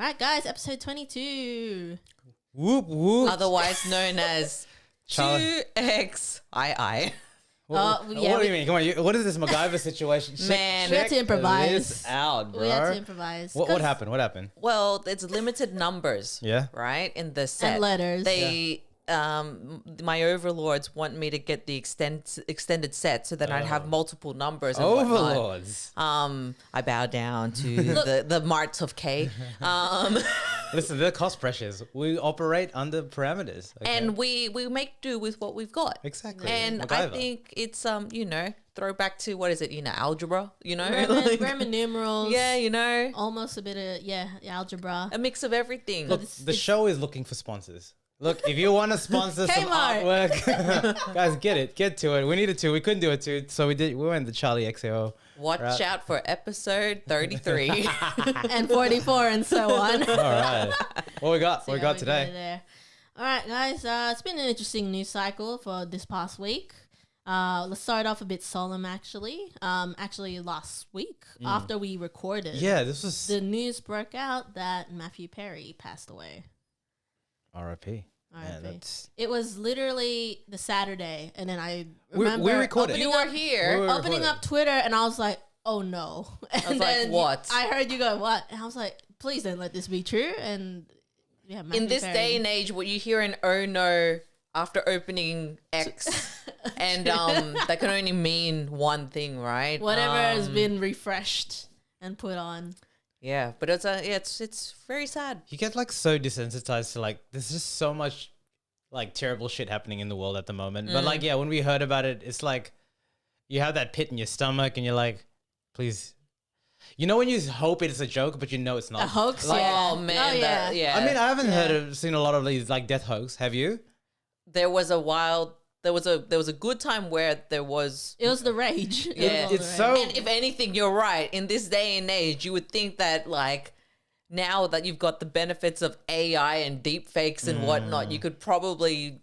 right, guys, episode 22. Whoop whoop. Otherwise known as 2XII. What do you mean? Come on, what is this MacGyver situation? Man, we had to improvise. This out, bro. We had to improvise. What happened? What happened? Well, it's limited numbers. Yeah. Right? In the set. And letters. They my overlords want me to get the extended set so that I'd have multiple numbers and whatnot. Overlords. I bow down to the marts of K. Listen, the cost pressures. We operate under parameters. Okay? And we make do with what we've got. Exactly. And I MacGyver. think it's throwback to what is it, algebra, Roman numerals. Yeah, Almost a bit of, algebra. a mix of everything. Look, the show is looking for sponsors. Look, if you want to sponsor some Kmart. artwork, guys, get to it. We needed to. We couldn't do it too, so we went the Charlie XAO. Watch out for episode 33. And 44 and so on. All right. What we got? What we got today? There. All right, guys. It's been an interesting news cycle for this past week. Let's start off a bit solemn, actually. Actually, last week, after we recorded, This was the news broke out that Matthew Perry passed away. RIP. RIP. It was literally the Saturday, and then I remember we recorded. You were here. opening up Twitter, and I was like, "Oh no!" And I was like, "What?" I heard you go, "What?" And I was like, "Please don't let this be true." And yeah, Matthew In this Perry. day and age, what you hear an "oh no" after opening X, and that can only mean one thing, right? whatever has been refreshed and put on. Yeah, but it's very sad. You get so desensitized to there's just so much terrible shit happening in the world at the moment. But when we heard about it, it's you have that pit in your stomach and you're like, please. You know when you hope it's a joke, but you know it's not. A hoax, Oh man, yeah. that. I mean, I haven't seen a lot of these death hoax. Have you? There was a good time where there was. It was the rage. Yeah. It was all the rage. And if anything, you're right. In this day and age, you would think that now that you've got the benefits of AI and deep fakes and whatnot, you could probably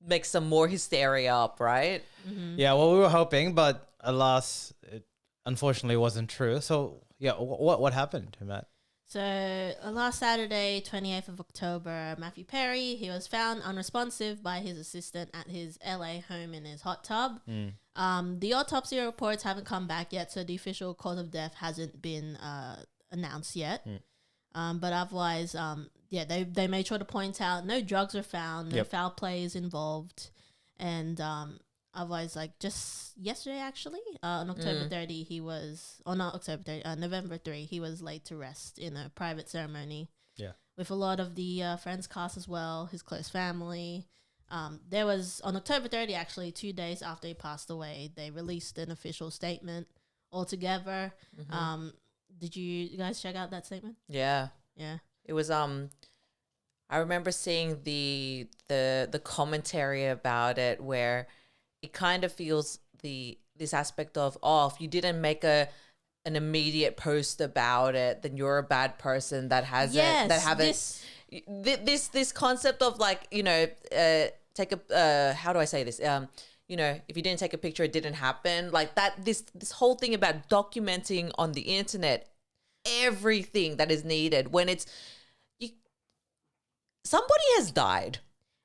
make some more hysteria up, right? Mm-hmm. Yeah, well, we were hoping, but alas, it unfortunately wasn't true. So, yeah, what happened, Matt? So last Saturday, 28th of October, Matthew Perry, he was found unresponsive by his assistant at his LA home in his hot tub. The autopsy reports haven't come back yet, so the official cause of death hasn't been announced yet. But otherwise, they made sure to point out no drugs were found, no foul play is involved. And otherwise, just yesterday, actually, on October 30, he was, or not October 30, November 3, he was laid to rest in a private ceremony. Yeah. With a lot of the Friends cast as well, his close family. There was, on October 30, actually, 2 days after he passed away, they released an official statement altogether. Did you guys check out that statement? Yeah. Yeah. It was I remember seeing the commentary about it where it kind of feels this aspect of, if you didn't make an immediate post about it, then you're a bad person that hasn't this concept of take a how do I say this? If you didn't take a picture, it didn't happen. This whole thing about documenting on the internet everything that is needed when somebody has died.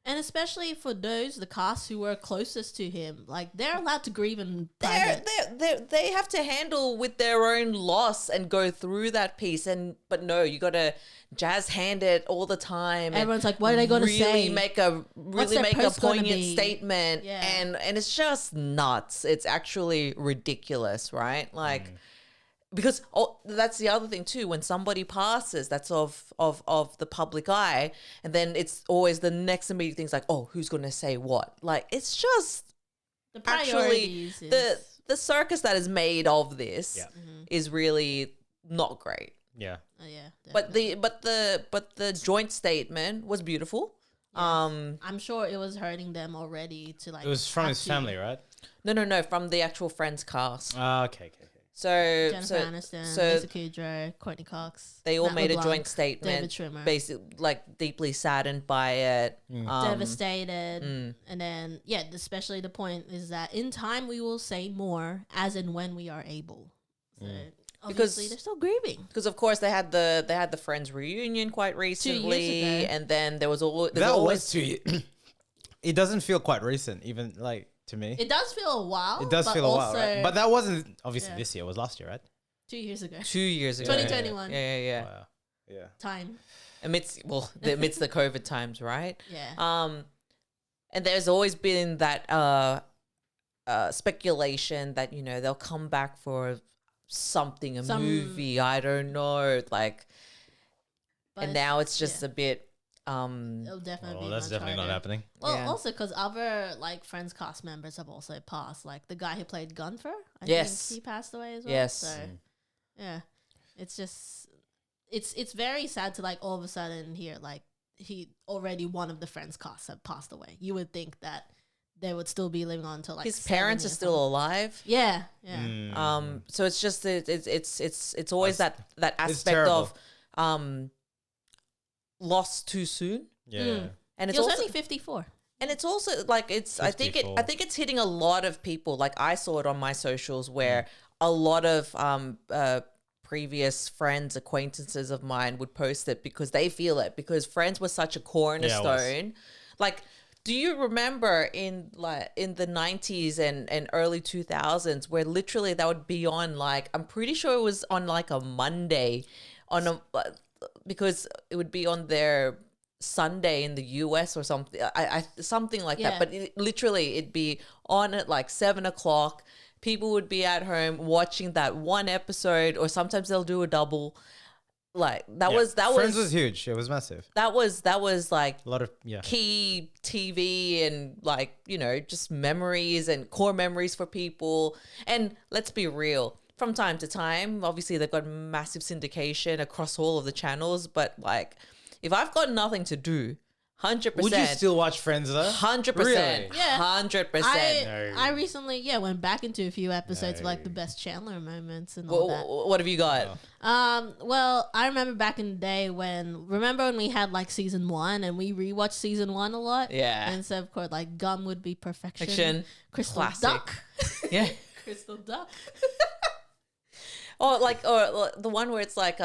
And especially for the cast who were closest to him, they're allowed to grieve in private. They have to handle with their own loss and go through that piece. But no, you got to jazz hand it all the time. Everyone's like, what are they going to say? Make a poignant statement. Yeah. And it's just nuts. It's actually ridiculous, right? Because that's the other thing too. When somebody passes, that's of the public eye, and then it's always the next immediate thing's who's going to say what? It's just The actually priorities the circus that is made of this is really not great. Yeah. Oh yeah. But the joint statement was beautiful. I'm sure it was hurting them already to It was from his family, right? No, from the actual Friends cast. Okay. So Jennifer Aniston, Lisa Kudrow, Courtney Cox. They all Matt made LeBlanc, a joint statement, David Schwimmer. basically deeply saddened by it. Devastated. And then, especially the point is that in time we will say more as and when we are able. So Obviously, they're still grieving. Because of course they had the Friends reunion quite recently, ago. and then there was always was 2 years. It doesn't feel quite recent, even like to me. It does feel a while. It does but feel a while, also right? But that wasn't obviously Yeah. this year. It was last year, right? 2 years ago. 2 years ago. 2021. Yeah. Wow. Yeah. Time. Amidst the COVID times, right? Yeah. And there's always been that speculation that they'll come back for something, a movie. I don't know, like. But And now it's just a bit. It'll definitely be That's much definitely not harder. happening. Well, Yeah. also because other like Friends cast members have also passed. Like the guy who played Gunther, I Yes. think he passed away as well. Yes. So yeah, it's just it's very sad to like all of a sudden hear like one of the Friends cast have passed away. You would think that they would still be living on until like His parents are 70 or still alive. Yeah. So it's just it's always that aspect terrible. of lost too soon, Yeah. and He it's was also only 54. and it's also like I think 54. it's hitting a lot of people. Like I saw it on my socials where a lot of previous friends, acquaintances of mine would post it because they feel it, because Friends was such a cornerstone. Like, do you remember in the 90s and early 2000s where literally that would be on, like, I'm pretty sure it was on like a Monday because it would be on their Sunday in the US or something, something like Yeah. that. But literally it'd be on at like 7 o'clock. People would be at home watching that one episode, or sometimes they'll do a double. Like that Yeah. was Friends was huge. It was massive. that was like A lot of key TV and like, just memories and core memories for people. And let's be real, from time to time, obviously they've got massive syndication across all of the channels, but like if I've got nothing to do, 100%. Would you still watch Friends though? 100%. Really? Yeah. 100%. I recently went back into a few episodes of like the best Chandler moments and all that. What have you got? Well, I remember back in the day when we had like season 1 and we rewatched season 1 a lot. Yeah. And so of course like Gum would be perfection. Fiction. Crystal Classic. Duck. Yeah. Crystal Duck. Or the one where it's like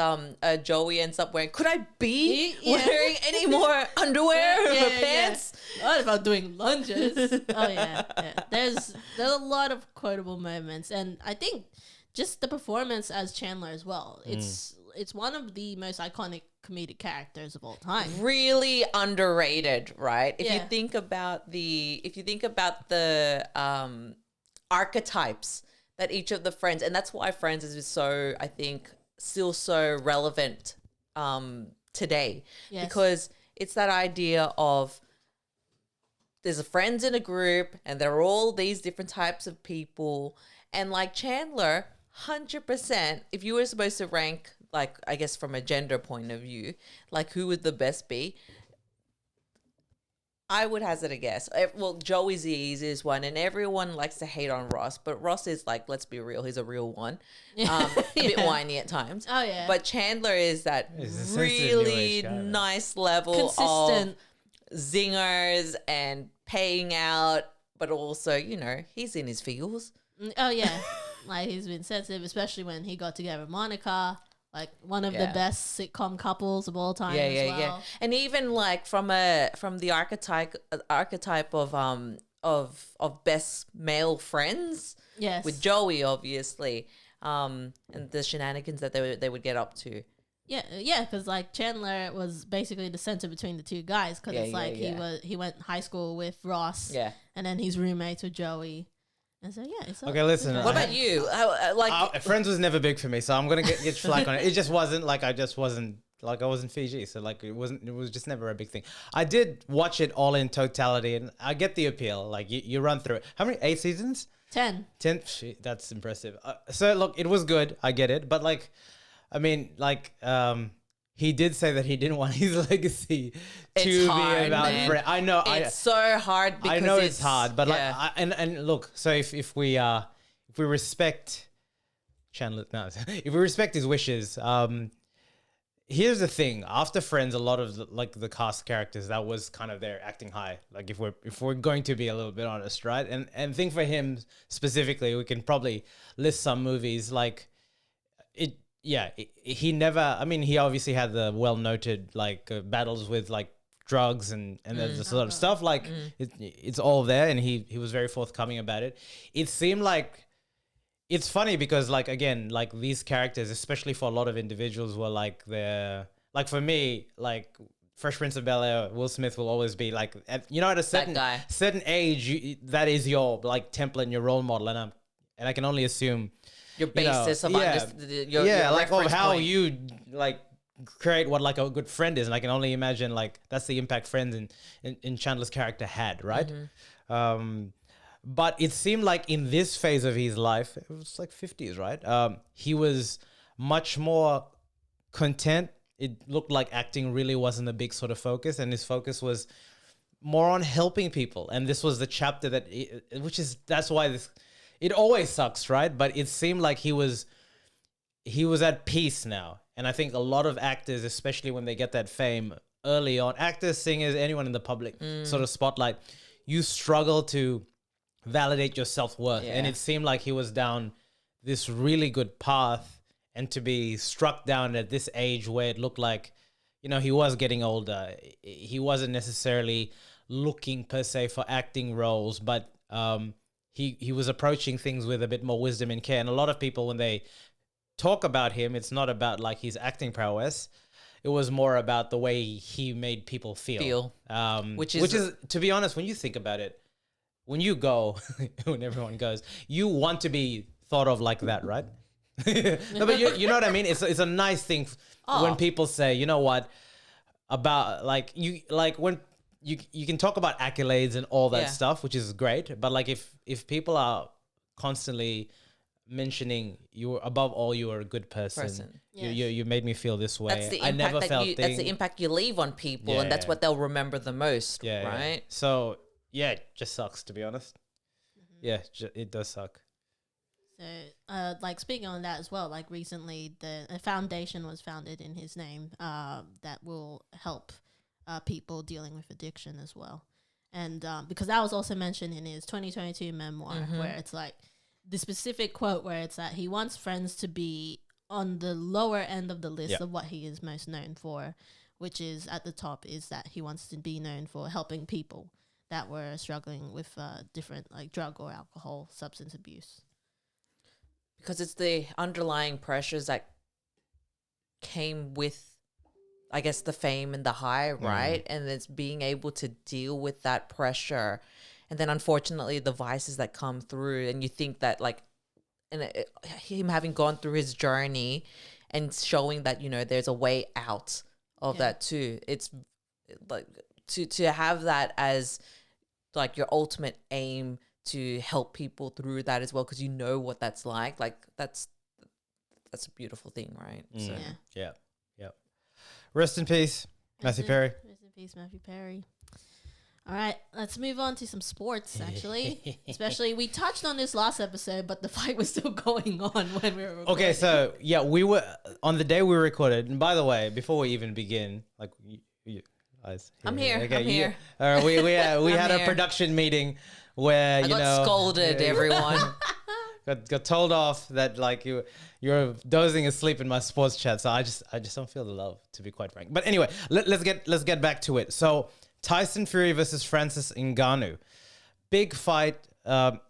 Joey ends up wearing, could I be Yeah. wearing any more underwear or pants? What about doing lunges? Oh yeah. There's a lot of quotable moments, and I think just the performance as Chandler as well. It's one of the most iconic comedic characters of all time. Really underrated, right? If Yeah. you think about the archetypes that each of the Friends, and that's why Friends is so, I think, still so relevant today. Yes. Because it's that idea of there's a friends in a group and there are all these different types of people. And like Chandler, 100%, if you were supposed to rank, like, I guess from a gender point of view, like who would the best be? I would hazard a guess. Well, Joey's the easiest one, and everyone likes to hate on Ross, but Ross is like, let's be real, he's a real one. A bit whiny at times. Oh, yeah. But Chandler is that He's a sensitive really new age guy, man. nice level Consistent. of zingers and paying out, but also, he's in his feels. Oh yeah, like he's been sensitive, especially when he got together with Monica, like one of the Yeah. best sitcom couples of all time. Yeah, as yeah, well. yeah. And even like from the archetype of best male friends, Yes, with Joey, obviously, and the shenanigans that they would get up to. yeah, because like Chandler was basically the center between the two guys, because Yeah, it's yeah, like yeah. he went high school with Ross, Yeah. and then he's roommates with Joey, and so yeah. It's Okay, listen, What about you? Friends was never big for me, so I'm gonna get flack on it. It just wasn't like I wasn't Fiji, so like it was just never a big thing. I did watch it all in totality, and I get the appeal. Like you run through it. How many? 8 seasons? 10. 10? Shit, that's impressive. So look, it was good. I get it, but like, I mean, like, he did say that he didn't want his legacy to be hard, about man. Friends. I know. It's so hard because I know it's hard, but yeah. like, and look. So if we respect Chandler, no, if we respect his wishes, here's the thing. After Friends, a lot of the cast characters, that was kind of their acting high. Like if we're going to be a little bit honest, right? And think for him specifically, we can probably list some movies like he never. I mean, he obviously had the well noted like battles with like drugs and there's this sort of stuff. Like it's all there, and he was very forthcoming about it. It seemed like. It's funny because, like, again, like these characters, especially for a lot of individuals, were like they're like for me, like Fresh Prince of Bel-Air, Will Smith will always be like, at a certain age, that is your like template and your role model, and I can only assume your basis of your like of how point. you like create what like a good friend is, and I can only imagine like that's the impact Friends in Chandler's character had, right? But it seemed like in this phase of his life, it was like 50s, right? He was much more content. It looked like acting really wasn't a big sort of focus, and his focus was more on helping people. And this was the chapter that's why it always sucks, right? But it seemed like he was at peace now. And I think a lot of actors, especially when they get that fame early on, actors, singers, anyone in the public sort of spotlight, you struggle to validate your self-worth. And it seemed like he was down this really good path, and to be struck down at this age where it looked like, he was getting older. He wasn't necessarily looking per se for acting roles, but he was approaching things with a bit more wisdom and care. And a lot of people, when they talk about him, it's not about like his acting prowess. It was more about the way he made people feel. Which is, to be honest, when you think about it, when you go, when everyone goes, you want to be thought of like that, right? No, but you know what I mean? It's a nice thing when people say, you know what, about like when you can talk about accolades and all that stuff, which is great. But like if people are constantly mentioning you above all, you are a good person. You made me feel this way. That's the I never impact felt that's the impact you leave on people, and that's what they'll remember the most, right? So yeah, it just sucks, to be honest. Yeah, it does suck. So, like speaking on that as well, like recently a foundation was founded in his name that will help people dealing with addiction as well. And because that was also mentioned in his 2022 memoir, where it's like the specific quote where it's that he wants Friends to be on the lower end of the list of what he is most known for, which is at the top is that he wants to be known for helping people that were struggling with different like drug or alcohol substance abuse. Because it's the underlying pressures that came with, I guess, the fame and the high, right? And it's being able to deal with that pressure. And then unfortunately the vices that come through, and you think that like, him having gone through his journey and showing that, there's a way out of that too. It's like to have that as like your ultimate aim to help people through that as well, because you know what that's like that's a beautiful thing, right? So yeah. Rest in peace, Matthew Perry. Rest in peace, Matthew Perry. All right, let's move on to some sports, actually. Especially, we touched on this last episode, but the fight was still going on when we were recording. Okay, so, yeah, we were, on the day we recorded, and by the way, before we even begin, like, I'm here. Okay, I'm here. We had a here. production meeting where, I got scolded, everyone. got told off that like you're dozing asleep in my sports chat, so I just don't feel the love, to be quite frank. But anyway, let's get back to it. So Tyson Fury versus Francis Ngannou, big fight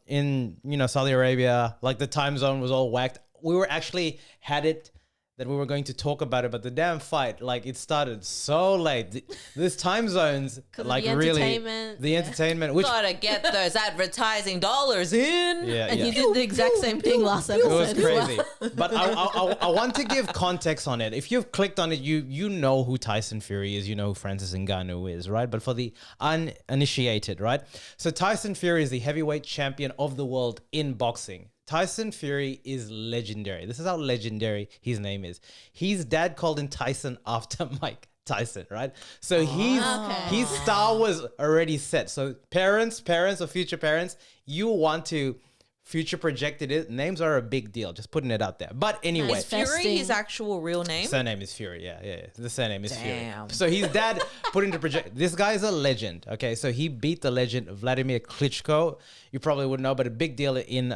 in Saudi Arabia. Like the time zone was all whacked. We were actually had it that we were going to talk about it, but the damn fight, like it started so late. This time zones, like really, the entertainment, which gotta get those advertising dollars in. And you did the exact same thing last episode. It was crazy. But I want to give context on it. If you've clicked on it, you know who Tyson Fury is, you know who Francis Ngannou is, right? But for the uninitiated, right? So Tyson Fury is the heavyweight champion of the world in boxing. Tyson Fury is legendary. This is how legendary his name is. His dad called him Tyson after Mike Tyson, right? So his star was already set. So parents or future parents, you want to future projected it. Names are a big deal. Just putting it out there. But anyway. Is Fury his actual real name? Surname is Fury. Yeah. The surname is Damn. Fury. So his dad put into project. This guy is a legend. Okay. So he beat the legend Vladimir Klitschko. You probably wouldn't know, but a big deal in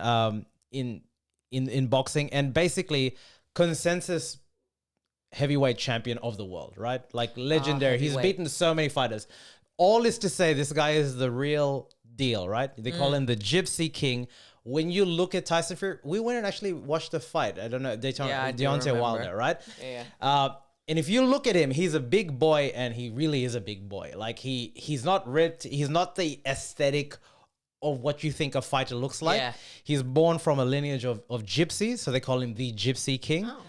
boxing. And basically consensus heavyweight champion of the world, right? Like legendary. He's beaten so many fighters. All is to say this guy is the real deal, right? They call him the Gypsy King. When you look at Tyson Fury, we went and actually watched the fight. I don't know, Deontay Wilder, right? Yeah. And if you look at him, he's a big boy, and he really is a big boy. Like he's not ripped. He's not the aesthetic of what you think a fighter looks like. Yeah. He's born from a lineage of gypsies, so they call him the Gypsy King. Oh.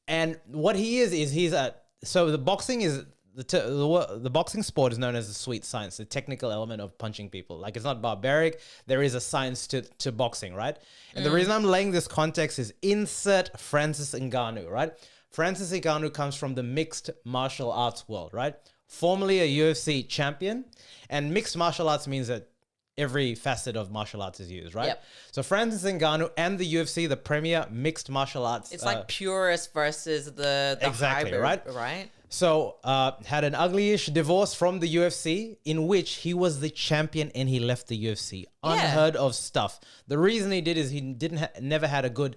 And what he is so the boxing is the boxing sport is known as the sweet science, the technical element of punching people. Like it's not barbaric. There is a science to boxing, right? And the reason I'm laying this context is insert Francis Ngannou, right? Francis Ngannou comes from the mixed martial arts world, right? Formerly a UFC champion, and mixed martial arts means that every facet of martial arts is used, right? Yep. So Francis Ngannou and the UFC, the premier mixed martial arts. It's like purist versus the exactly, hybrid, right? So had an ugly-ish divorce from the UFC in which he was the champion and he left the UFC. Unheard of stuff. The reason he did is he never had a good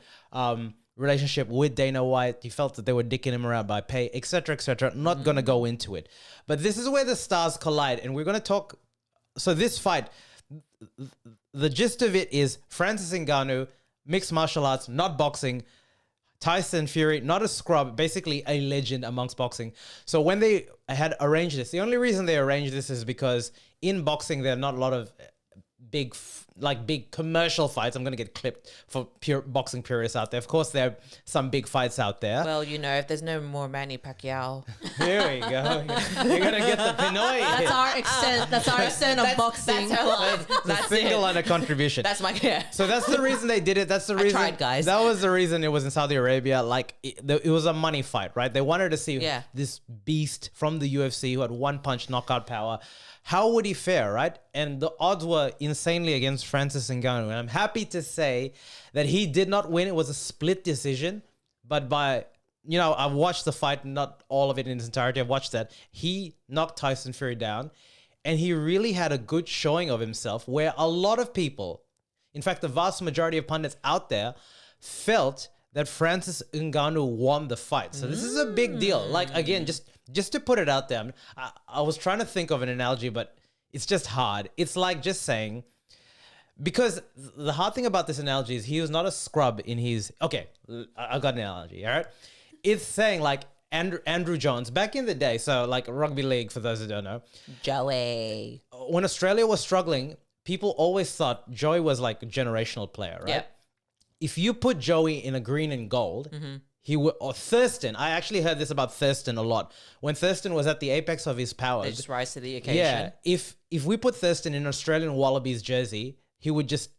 relationship with Dana White. He felt that they were dicking him around by pay, etc., etc. Not going to go into it. But this is where the stars collide, and we're going to talk. So this fight, the gist of it is Francis Ngannou, mixed martial arts, not boxing. Tyson Fury, not a scrub, basically a legend amongst boxing. So when they had arranged this, the only reason they arranged this is because in boxing, there are not a lot of big commercial fights. I'm going to get clipped for pure boxing purists out there. Of course, there are some big fights out there. Well, you know, if there's no more Manny Pacquiao. Here we go. You're going to get the Pinoy. That's our extent of boxing. That's her line. That's a single and a contribution. That's my So that's the reason they did it. That's the reason. I tried, guys. That was the reason it was in Saudi Arabia. Like it was a money fight, right? They wanted to see this beast from the UFC who had one punch knockout power. How would he fare, right? And the odds were insanely against Francis Ngannou. And I'm happy to say that he did not win. It was a split decision. But I've watched the fight, not all of it in its entirety. I've watched that. He knocked Tyson Fury down. And he really had a good showing of himself where a lot of people, in fact, the vast majority of pundits out there, felt that Francis Ngannou won the fight. So this is a big deal. Like, again, just to put it out there, I was trying to think of an analogy, but it's just hard. It's like just saying, because the hard thing about this analogy is he was not a scrub in his... Okay, I got an analogy, all right? It's saying like Andrew Jones, back in the day, so like rugby league, for those who don't know. Joey. When Australia was struggling, people always thought Joey was like a generational player, right? Yep. If you put Joey in a green and gold... He would, or Thurston. I actually heard this about Thurston a lot. When Thurston was at the apex of his powers, They just rise to the occasion. yeah. If we put Thurston in an Australian Wallabies jersey, he would just.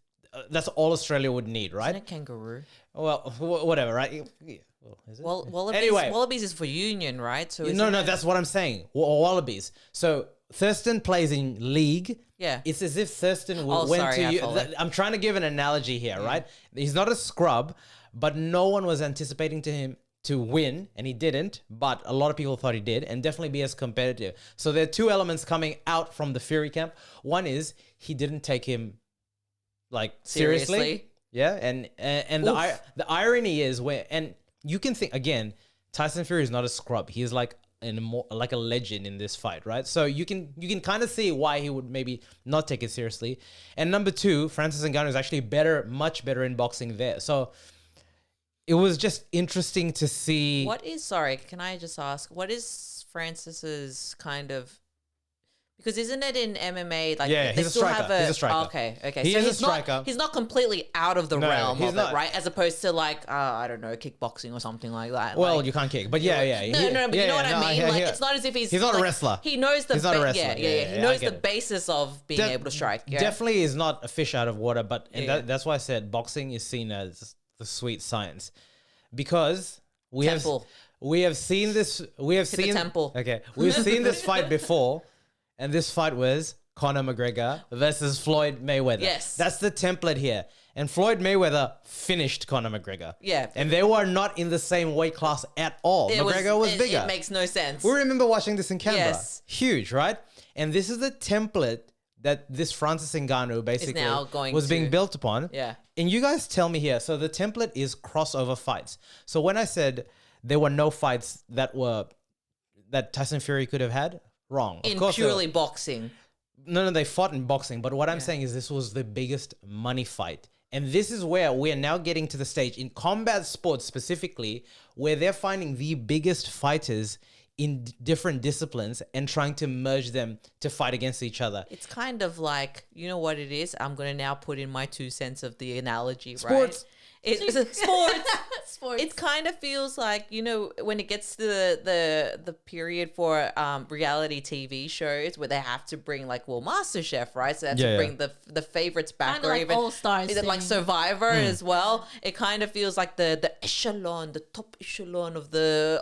That's all Australia would need, right? Isn't it kangaroo? Well, whatever, right? Yeah. Well, is it? Well, Wallabies, Anyway. Wallabies is for union, right? So No, that's what I'm saying. Wallabies. So Thurston plays in league. Yeah. It's as if Thurston Oh, went sorry, to I you. follow. I'm trying to give an analogy here, right? He's not a scrub, but no one was anticipating him to win, and he didn't, but a lot of people thought he did, and definitely be as competitive. So there are two elements coming out from the Fury camp. One is he didn't take him like seriously. Yeah, and the irony is and you can think again, Tyson Fury is not a scrub. He is like like a legend in this fight, right? So you can kind of see why he would maybe not take it seriously. And number two, Francis Ngannou is actually much better in boxing there. So it was just interesting to see. Can I just ask, what is Francis's kind of... Because isn't it in MMA, like Yeah, they he's a still striker. have a... He's a striker. Okay. He so is a he's not, striker. he's not completely out of the No, realm he's of not. it, right? As opposed to like, I don't know, kickboxing or something like that. Well, like, you can't kick, but yeah. No, but you know what I mean? Like, it's not as if he's not a like, wrestler. He knows the... He's not a wrestler. Yeah. He I knows get the it. basis of being able to strike. Yeah. Definitely is not a fish out of water, but Yeah. that's why I said boxing is seen as the sweet science, because we have seen this. We have seen the temple. Okay, we've seen this fight before, and this fight was Conor McGregor versus Floyd Mayweather. Yes. That's the template here. And Floyd Mayweather finished Conor McGregor. Yeah. And they were not in the same weight class at all. McGregor was bigger. It makes no sense. We remember watching this in Canberra. Yes. Huge, right? And this is the template that this Francis Ngannou basically now going was being to- built upon. Yeah. And you guys tell me here. So the template is crossover fights. So when I said there were no fights that Tyson Fury could have had, wrong. Of In course purely boxing. no, they fought in boxing. But what I'm saying is this was the biggest money fight. And this is where we are now getting to the stage in combat sports specifically, where they're finding the biggest fighters in different disciplines and trying to merge them to fight against each other. It's kind of like, you know what it is? I'm going to now put in my 2 cents of the analogy, Sports. right? It's sports. Sports. It kind of feels like, you know, when it gets to the period for reality TV shows where they have to bring like, well, MasterChef, right? So they have to bring the favorites back, Kinda or like even All-Stars is it like thing. Survivor as well? It kind of feels like the echelon, the top echelon of the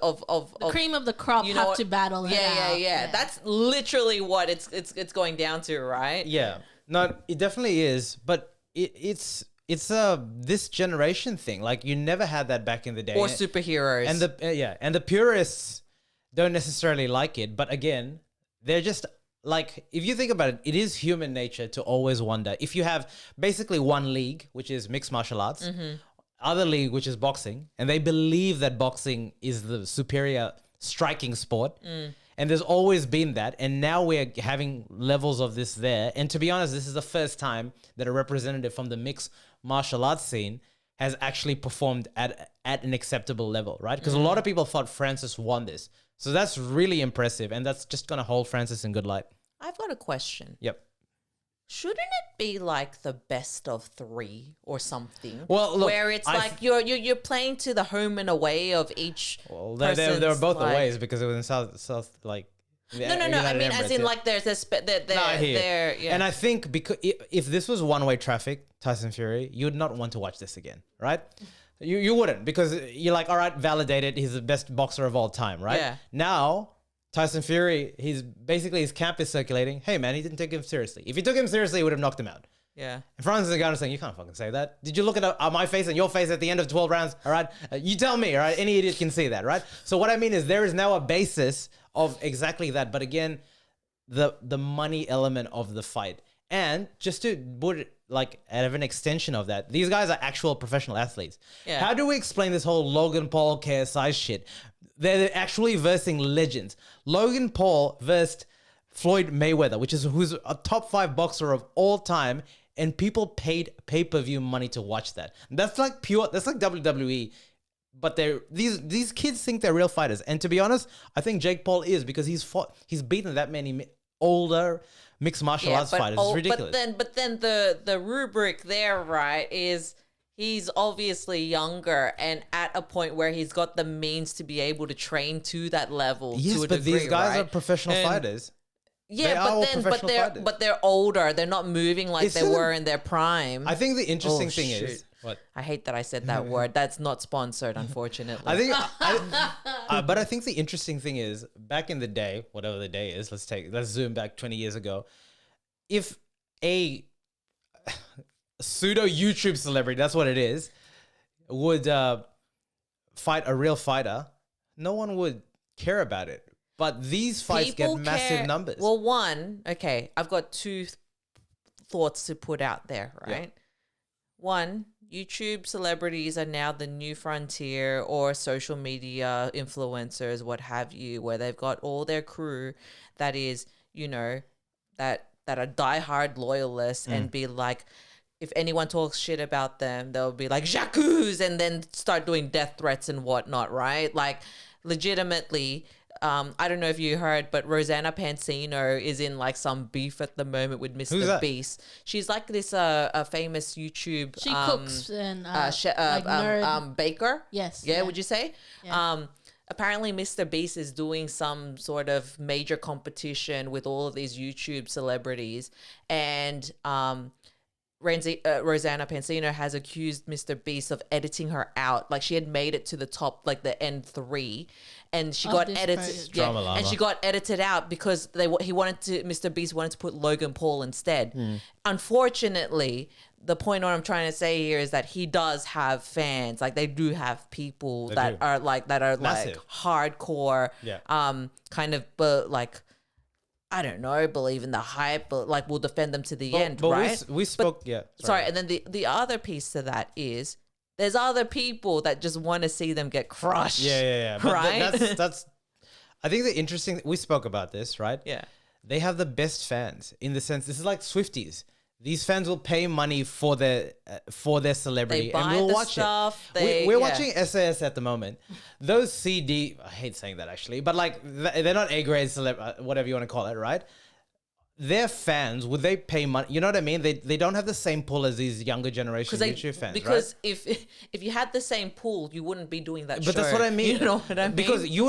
Cream of the crop you know have what- to battle it yeah, out. yeah. That's literally what it's going down to, right? Yeah. No, it definitely is. But it's this generation thing. Like you never had that back in the day. Or superheroes. And the purists don't necessarily like it, but again, they're just like, if you think about it, it is human nature to always wonder. If you have basically one league, which is mixed martial arts, other league, which is boxing, and they believe that boxing is the superior striking sport. And there's always been that. And now we're having levels of this there. And to be honest, this is the first time that a representative from the mixed martial arts scene has actually performed at an acceptable level, right? Because a lot of people thought Francis won this. So that's really impressive. And that's just going to hold Francis in good light. I've got a question. Yep. Shouldn't it be like the best of 3 or something? Well, look, where it's like you're playing to the home and away of each. Well, there are both the like, ways because it was in South like. No. I mean, as in, like, there's there. Yeah. And I think because if this was one-way traffic, Tyson Fury, you would not want to watch this again, right? You wouldn't, because you're like, all right, validated. He's the best boxer of all time, right? Yeah. Now, Tyson Fury, his camp is circulating. Hey, man, he didn't take him seriously. If he took him seriously, he would have knocked him out. Yeah. And Francis Ngannou saying, you can't fucking say that. Did you look at my face and your face at the end of 12 rounds? All right. You tell me, all right? Any idiot can see that, right? So what I mean is there is now a basis of exactly that. But again, the money element of the fight. And just to put it like out of an extension of that, these guys are actual professional athletes. Yeah. How do we explain this whole Logan Paul KSI shit? They're actually versing legends. Logan Paul versed Floyd Mayweather, who's a top 5 boxer of all time, and people paid pay-per-view money to watch that. That's like WWE. But these kids think they're real fighters. And to be honest, I think Jake Paul is, because he's beaten that many older mixed martial arts fighters. It's ridiculous. But then the rubric there, right, is he's obviously younger and at a point where he's got the means to be able to train to that level. Yes, to a but degree, these guys right? are professional And- fighters. Yeah, They are all but professional fighters. they're older. They're not moving like It's they still- were in their prime. I think the interesting thing shoot. is what I hate that I said that word. That's not sponsored, unfortunately. I think, but I think the interesting thing is back in the day, whatever the day is, let's zoom back 20 years ago. If a pseudo YouTube celebrity, that's what it is, would fight a real fighter, no one would care about it. But these fights People get massive care- numbers. Well, one, okay, I've got 2 thoughts to put out there, right? One, YouTube celebrities are now the new frontier, or social media influencers, what have you, where they've got all their crew that is, you know, that are diehard loyalists and be like, if anyone talks shit about them, they'll be like, J'accuse, and then start doing death threats and whatnot, right? Like, legitimately, I don't know if you heard, but Rosanna Pansino is in like some beef at the moment with Who's Mr. that? Beast. She's like this a famous YouTube She cooks and like nerd. baker. Yes. Yeah, would you say? Yeah. Apparently Mr. Beast is doing some sort of major competition with all of these YouTube celebrities, and Rosanna Pansino has accused Mr. Beast of editing her out. Like, she had made it to the top, like the end 3, and she Of got this edited. crazy- Yeah, Drama llama. and she got edited out because Mr. Beast wanted to put Logan Paul instead. Unfortunately, the point what I'm trying to say here is that he does have fans. Like, they do have people that do. are like Massive. hardcore, Yeah. kind of, but like I don't know, believe in the hype, but like will defend them to the end, But right? we spoke, Sorry, and then the other piece to that is there's other people that just want to see them get crushed. Yeah. But right? that's. I think the interesting. We spoke about this, right? Yeah. They have the best fans in the sense. This is like Swifties. These fans will pay money for their celebrity, They buy and we'll the watch stuff, it. We're watching SAS at the moment. Those CD, I hate saying that actually, but like they're not A grade celeb, whatever you want to call it, right? Their fans, would they pay money? You know what I mean? They don't have the same pull as these younger generation YouTube fans, because right? if you had the same pool, you wouldn't be doing that. But that's what I mean. You know what I mean? Because you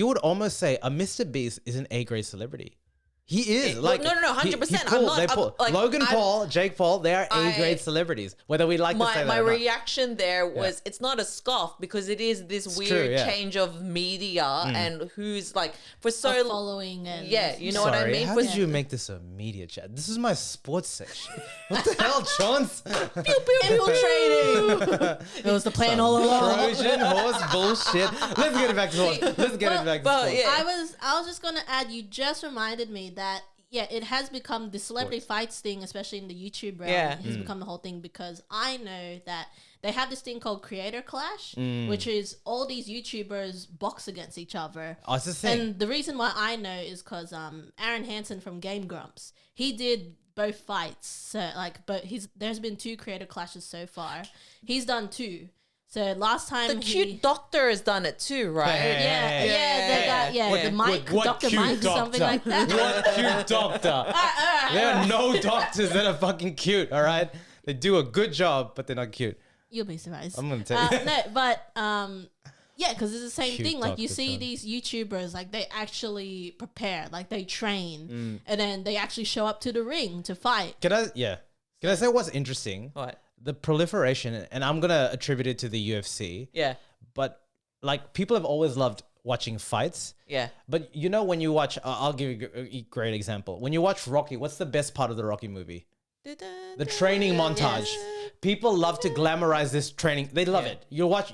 would almost say a Mr. Beast is an A grade celebrity. He is like no, 100%. Pull, I'm not- they I'm- pull. like, Logan I'm- Paul, Jake Paul, they are A grade celebrities. Whether we like to say that my or not. reaction there was it's not a scoff because it is this weird change of media and who's like for so following and you know what I mean. How For did you make this a media chat? This is my sports section. What the hell, Chance? infiltrating. It was the plan all along. Trojan horse bullshit. Let's get it back to sports. Let's get it back to sports. yeah. I was just gonna add. You just reminded me that it has become the celebrity fights thing, especially in the YouTube realm. Yeah. It has become the whole thing because I know that they have this thing called Creator Clash, which is all these YouTubers box against each other. Oh, it's the thing. And the reason why I know is because Aaron Hansen from Game Grumps, he did both fights. So but there's been 2 Creator Clashes so far. He's done 2. So last time the cute doctor has done it too, right? The Mike, What Dr. cute Mike, something like that. What cute doctor? There are no doctors that are fucking cute, all right? They do a good job, but they're not cute. You'll be surprised. I'm going to tell you. No, but because it's the same Cute thing. Like you Dr. see John. these YouTubers, like they actually prepare, like they train, and then they actually show up to the ring to fight. Can I say what's interesting? What? The proliferation, and I'm going to attribute it to the UFC. Yeah. But like people have always loved watching fights. Yeah. But you know when you watch, I'll give you a great example. When you watch Rocky, what's the best part of the Rocky movie? The training montage. People love to glamorize this training. They love it. You'll watch.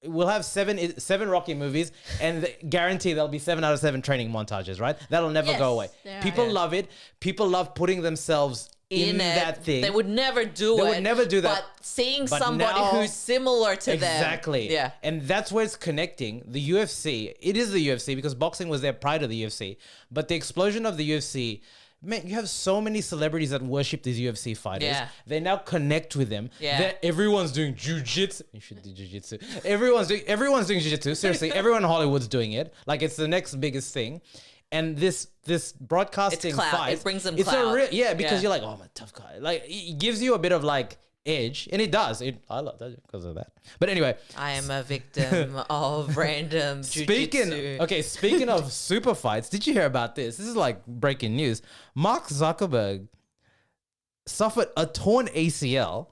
We'll have seven Rocky movies, and guarantee there'll be 7 out of 7 training montages. Right? That'll never go away. People love it. People love putting themselves in that thing. They would never do it. They would never do that. But seeing But somebody now- who's similar to them. Exactly. Yeah. And that's where it's connecting. The UFC, it is the UFC because boxing was there prior to the UFC. But the explosion of the UFC, man, you have so many celebrities that worship these UFC fighters. Yeah. They now connect with them. Yeah. Everyone's doing jujitsu. You should do jujitsu. Everyone's doing jujitsu. Seriously, everyone in Hollywood's doing it. Like it's the next biggest thing. And this broadcasting It's clout. fight, It brings them it's clout. because you're like, oh, I'm a tough guy. Like it gives you a bit of like edge, and it does. I love that because of that. But anyway, I am a victim of random jujitsu. Speaking of super fights, did you hear about this? This is like breaking news. Mark Zuckerberg suffered a torn ACL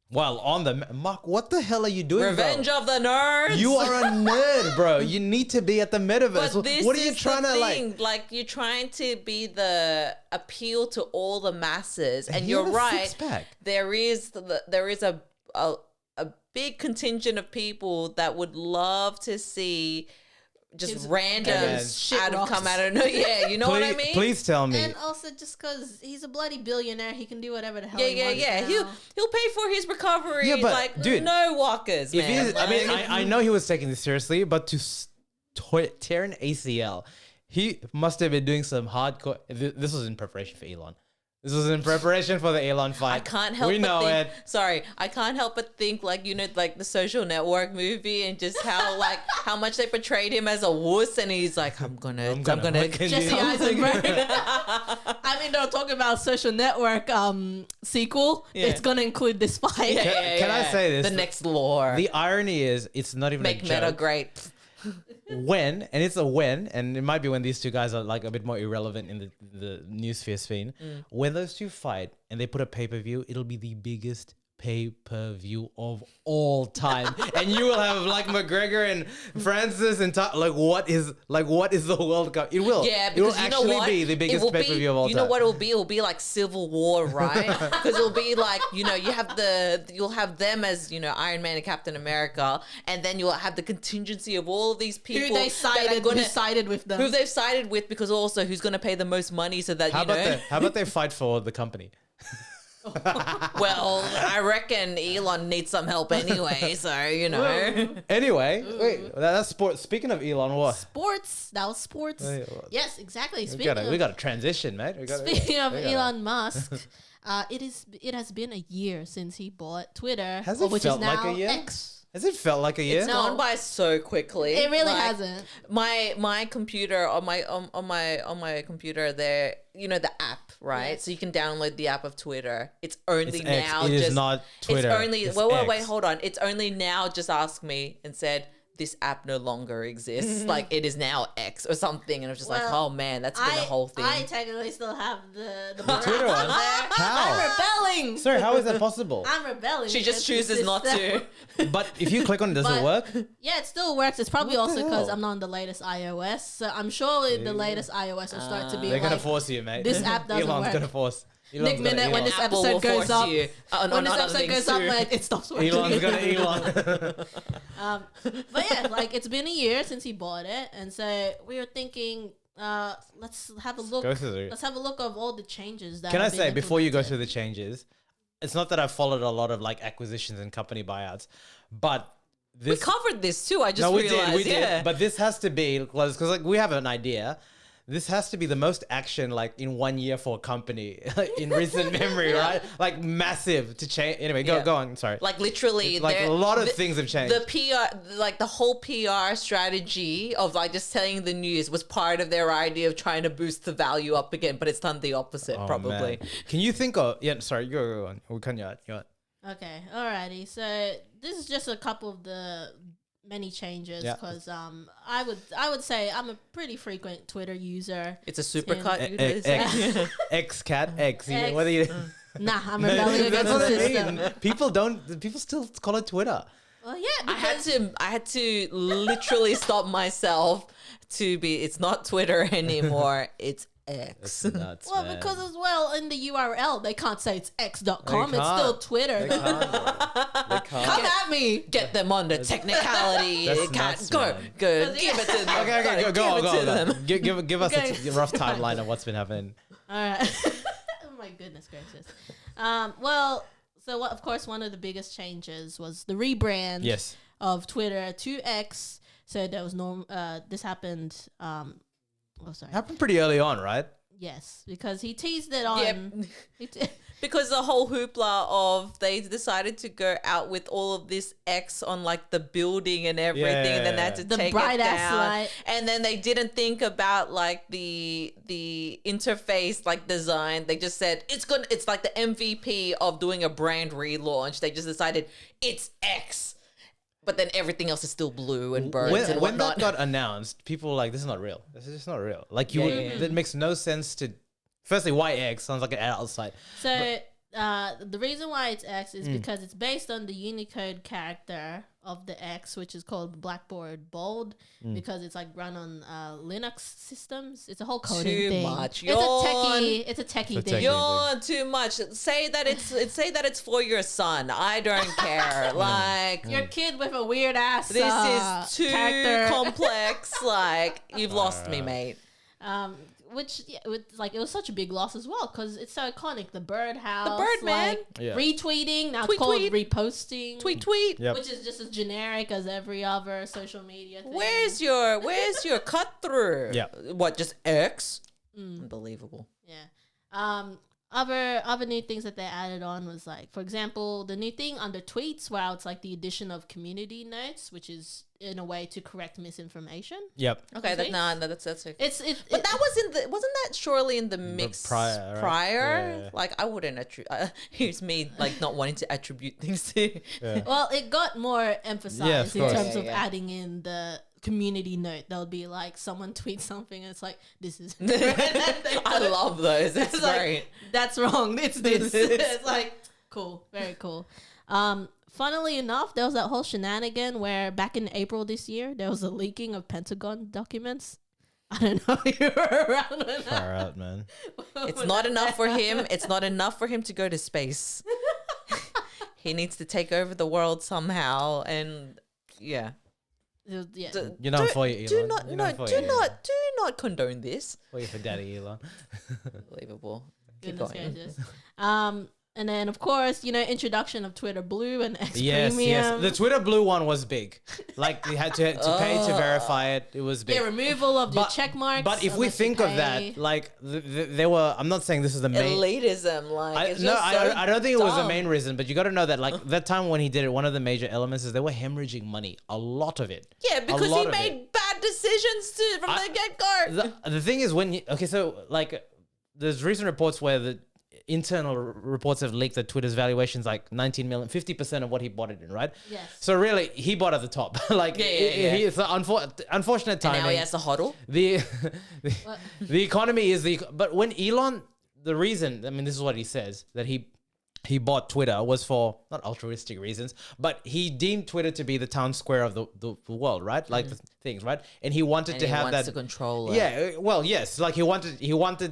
while on the Mark. What the hell are you doing? Revenge bro? of the Nerds. You are a nerd, bro. You need to be at the metaverse. But this What are you is trying the to thing. Like you're trying to be the appeal to all the masses, and He you're had a right. six-pack. There is a big contingent of people that would love to see just His random shit come rocks. out of no. Yeah, you know what I mean. Please tell me. And also, just because he's a bloody billionaire, he can do whatever the hell Yeah, he wants. yeah. now. He'll pay for his recovery. Yeah, but, like dude, no walkers, If man. he's, I mean, I know he was taking this seriously, but to tear an ACL, he must have been doing some hardcore. This was in preparation for Elon. This was in preparation for the Elon fight. I can't help We but know think, it. Sorry, I can't help but think like like the Social Network movie and just how like how much they portrayed him as a wuss and he's like I'm gonna fucking Jesse do- Eisenberg. I mean, they're talking about Social Network sequel. Yeah. It's gonna include this fight. Can I say this? The next lore. The irony is, it's not even Make a meta joke. great. When, and it's a when, and it might be when these two guys are like a bit more irrelevant in the newsphere scene. When those two fight and they put a pay-per-view, it'll be the biggest pay-per-view of all time, and you will have like McGregor and Francis and what is the World Cup? It will. Yeah, it will because you know actually what? be the It biggest will be- pay-per-view of all time. You know what it'll be? It'll be like Civil War, right? Because it'll be like, you know, you'll have them as, you know, Iron Man and Captain America, and then you'll have the contingency of all of these people Who they sided, who sided with them. who they've sided with, because also who's going to pay the most money, so that How about they fight for the company? Well, I reckon Elon needs some help anyway, so you know. Anyway, wait, that's sports. Speaking of Elon, what? Sports. That was sports. Hey, what? Yes, exactly. We got to transition, mate. Speaking of Elon Musk, it has been a year since he bought Twitter, Has it which felt is now like a year? X. Has it felt like a year? It's gone by so quickly. It really Like, hasn't. My computer on my computer there, you know, the app, right? Yes. So you can download the app of Twitter. It's only It's X. now It is just not Twitter. It's only It's wait, X. hold on. It's only now just asked me and said this app no longer exists. Like it is now X or something, and I was just like, Well, oh man, that's been a whole thing. I technically still have the Twitter one? there. How? I'm rebelling. Sorry, how is that possible? I'm rebelling. She just because chooses it's not to. But if you click on it, does it But- work? Yeah, it still works. It's probably What the also because hell? I'm not on the latest iOS. So I'm sure the latest iOS will start to be They're like, gonna force you, mate. this app doesn't Elon's work. gonna force. Nick Minute when this Apple will episode goes force up. you on when this other episode things goes up, too. like, it stops working. Elon's gonna Elon. But yeah, like it's been a year since he bought it, and so we were thinking, let's have a look. Go through it. Let's have a look of all the changes that. Can I have been say before you go implemented. through the changes, it's not that I've followed a lot of like acquisitions and company buyouts, but We this covered this too. I just no, we realized. did, yeah. but this has to be because like we have an idea. This has to be the most action like in 1 year for a company in recent memory, right? Like massive to change. Anyway, Yeah. go on. Sorry. Like literally, Like there- a lot of the- things have changed. The PR, like the whole PR strategy of like just telling the news was part of their idea of trying to boost the value up again, but it's done the opposite Oh, probably. man. Can you think of? Yeah, sorry. Go on. We can you out. Okay, alrighty. So this is just a couple of the many changes Yeah. because I would say I'm a pretty frequent Twitter user. It's a supercut. Yeah. you could say. X cat X. You know, X. whether you. Nah, I'm rebelling That's against what the I system. mean. People still call it Twitter. Well, yeah, I had because to literally stop myself to be. It's not Twitter anymore. It's X. Nuts, well, man. because as well in the URL they can't say it's x.com. They It's still can't. Twitter. They can't. They can't. Come at me. Get them on the technicality. That's It can't nuts, go. man. Good. Give it to them. Okay, go Give on, it go to them. on. Give us Okay. a rough timeline of what's been happening. All right. Oh my goodness gracious. Well, so what? Of course, one of the biggest changes was the rebrand. Yes. Of Twitter to X. So there was no. This happened. Sorry. Happened pretty early on, right? Yes, because he teased it on. Yep. he t- Because the whole hoopla of they decided to go out with all of this X on like the building and everything, and then they had to The take bright it ass down. light. And then they didn't think about like the interface like design. They just said it's good. It's like the MVP of doing a brand relaunch. They just decided it's X. But then everything else is still blue and birds and When whatnot. that got announced, people were like, "This is not real. This is just not real." Like Yeah, yeah. that makes no sense to. Firstly, why X sounds like an adult site. So the reason why it's X Mm. is because it's based on the Unicode character of the X, which is called Blackboard Bold, Mm. because it's like run on Linux systems. It's a whole coding Too thing. much. It's a techie. It's a techie It's a thing. techie. You're too much. Say that it's for your son. I don't care. Like Your kid with a weird ass. this is too character. complex. Like you've lost me, mate. Which it was such a big loss as well because it's so iconic. The birdhouse, The bird man. like, Yeah. retweeting. Now Tweet, it's called tweet. reposting. Tweet. Yep. Which is just as generic as every other social media thing. Where's your cut through? Yeah. What? Just X? Unbelievable. Yeah. Other new things that they added on was like, for example, the new thing under tweets where it's like the addition of community notes, which is in a way to correct misinformation. Yep. Okay, Okay. that's okay. It's But that was wasn't that surely in the mix prior, prior? right? Yeah. Like I wouldn't here's me like not wanting to attribute things to. well, it got more emphasized Yeah, of in course. terms Yeah, of yeah. adding in the community note. There'll be like someone tweets something and it's like, this is I love those. It's It's like, great. that's wrong. It's this. It's like, Cool. Very cool. Funnily enough, there was that whole shenanigan where back in April this year, there was a leaking of Pentagon documents. I don't know if you were around when that. Far out, man. It's not enough for him. It's not enough for him to go to space. He needs to take over the world somehow, and yeah. Yeah. You're not for you, Elon. Do not, You're no, for do you, Elon. not, do not condone this. For you for daddy, Elon. Unbelievable. Keep Goodness going. gracious. And then, of course, introduction of Twitter Blue and X Yes, Premium. yes. The Twitter Blue one was big. Like, you had to pay to verify it. It was big. Yeah, removal of the But- check marks. But if we unless you think of pay. that, like, there were, I'm not saying this is the main. Elitism, like it's No, just so I don't think it was the dumb. main reason, but you got to know that, like, that time when he did it, one of the major elements is they were hemorrhaging money, a lot of it. Yeah, A because lot he of made it. bad decisions too from the get go. The thing is, there's recent reports where the internal reports have leaked that Twitter's valuation's like 19 million, 50% of what he bought it in, right? Yes. So really, he bought at the top. Like, Yeah. it's an unfortunate And timing. now he has to hodl. the What? the economy is but when Elon, the reason, I mean, this is what he says, that he bought Twitter was for not altruistic reasons, but he deemed Twitter to be the town square of the world, right? Like the things, right? And he wanted And to he have wants that to control it. Yeah, well, yes, like he wanted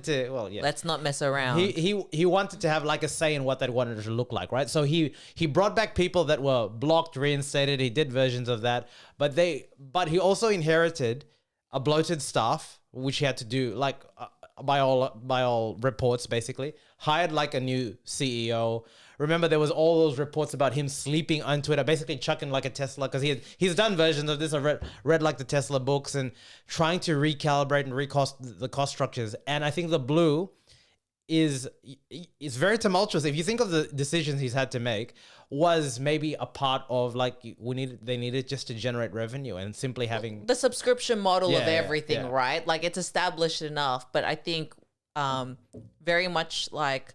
to, well, yeah. Let's not mess around. He wanted to have like a say in what they wanted it to look like, right? So he brought back people that were blocked, reinstated. He did versions of that, but he also inherited a bloated staff, which he had to do like by all reports, basically hired like a new CEO. Remember, there was all those reports about him sleeping on Twitter, basically chucking like a Tesla, because he's done versions of this. I read like the Tesla books and trying to recalibrate and recost the cost structures. And I think the Blue is very tumultuous. If you think of the decisions he's had to make, was maybe a part of like they needed just to generate revenue and simply having the subscription model of Yeah, everything, yeah. right? Like it's established enough, but I think very much like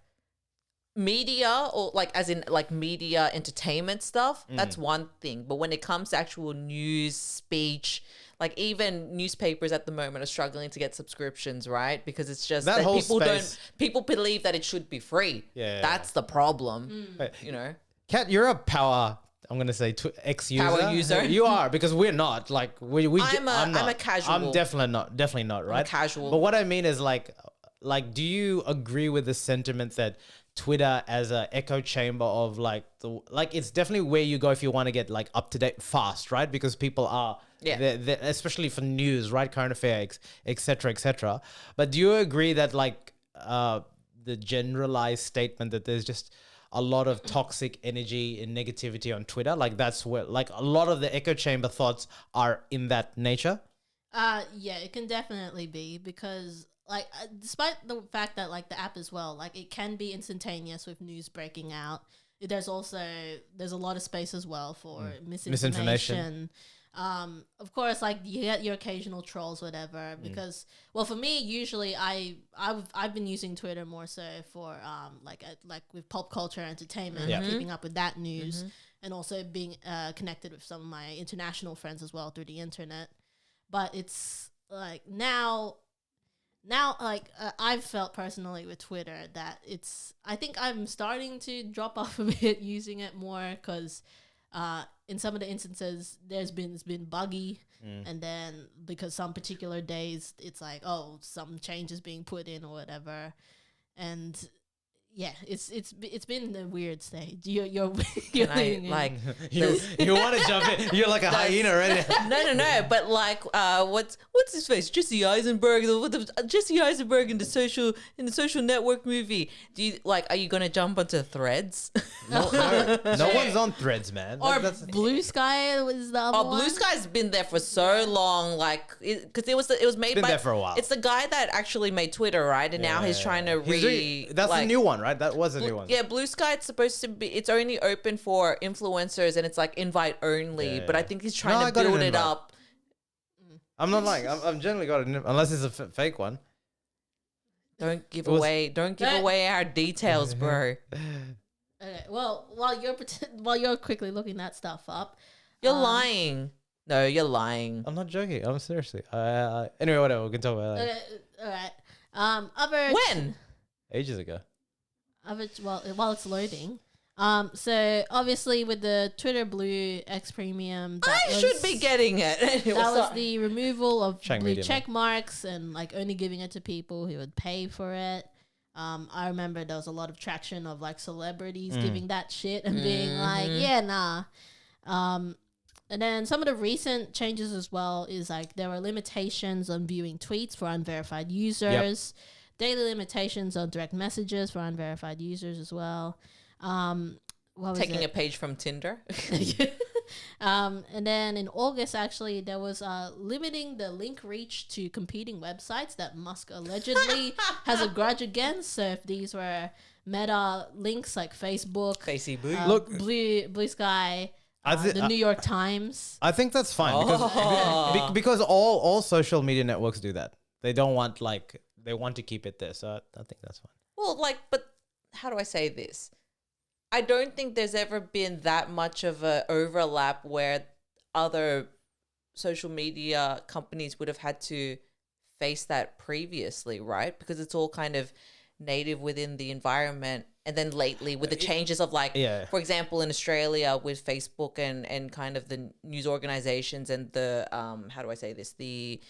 media or like as in like media entertainment stuff, that's one thing. But when it comes to actual news, speech, like even newspapers at the moment are struggling to get subscriptions, right? Because it's just That that whole people space- people believe that it should be free. Yeah. That's the problem. Wait, You know? Kat, you're a power. I'm gonna say X user. Power user? You are, because we're not. Like we. I'm a not. casual. I'm definitely not. Right. casual. But what I mean is like, do you agree with the sentiment that Twitter as a echo chamber of it's definitely where you go if you want to get like up to date fast, right? Because people are. Yeah. They're, especially for news, right? Current affairs, etc., etc. But do you agree that the generalized statement that there's just a lot of toxic energy and negativity on Twitter, like that's where like a lot of the echo chamber thoughts are in that nature? Yeah, it can definitely be because like despite the fact that like the app as well, like it can be instantaneous with news breaking out. There's a lot of space as well for misinformation. Of course, like you get your occasional trolls, whatever. Because, well, for me, usually I've been using Twitter more so for like with pop culture, entertainment, Yeah. keeping up with that news, and also being connected with some of my international friends as well through the internet. But it's like now like I've felt personally with Twitter that I think I'm starting to drop off a bit using it more because. In some of the instances, it's been buggy, and then because some particular days it's like, oh, some change is being put in or whatever, and yeah, it's been a weird stage. You're Can I, like You want to jump in? You're like a hyena, right? no. But like, what's his face? Jesse Eisenberg. Jesse Eisenberg in the social network movie. Do you like? Are you gonna jump onto Threads? No one's on Threads, man. or That's- Blue Sky was the other Oh, one. Blue Sky's been there for so long, like, because it was made been by. there for a while. It's the guy that actually made Twitter, right? And now he's trying to That's like, the new one, right? That was a new one. Yeah, Blue Sky. It's supposed to be. It's only open for influencers, and it's like invite only. Yeah. But I think he's No, trying I to got an build it invite. up. I'm not lying. I'm generally got it, unless it's a fake one. Don't give was- away. Don't give That- away our details, bro. Okay, well, while you're quickly looking that stuff up, You're lying. No, you're lying. I'm not joking. I'm seriously. Anyway, whatever. We can talk about that. all right. Other When? Ages ago. while it's loading, So obviously with the Twitter Blue X Premium, I should be getting it. Anyway, that was sorry. the removal of Check blue media, check marks and like only giving it to people who would pay for it. I remember there was a lot of traction of like celebrities giving that shit and being like, yeah, nah. And then some of the recent changes as well is like there were limitations on viewing tweets for unverified users, daily limitations on direct messages for unverified users as well. What was Taking it? a page from Tinder. And then in August, actually, there was limiting the link reach to competing websites that Musk allegedly has a grudge against. So if these were Meta links like Facebook, Facey boo. Look- Blue Sky, I the New York Times. I think that's fine Oh. because all social media networks do that. They don't want they want to keep it there. So I think that's fine. Well, but how do I say this? I don't think there's ever been that much of a overlap where other social media companies would have had to face that previously, right? Because it's all kind of native within the environment. And then lately with the changes of for example, in Australia with Facebook and kind of the news organizations and the, how do I say this? The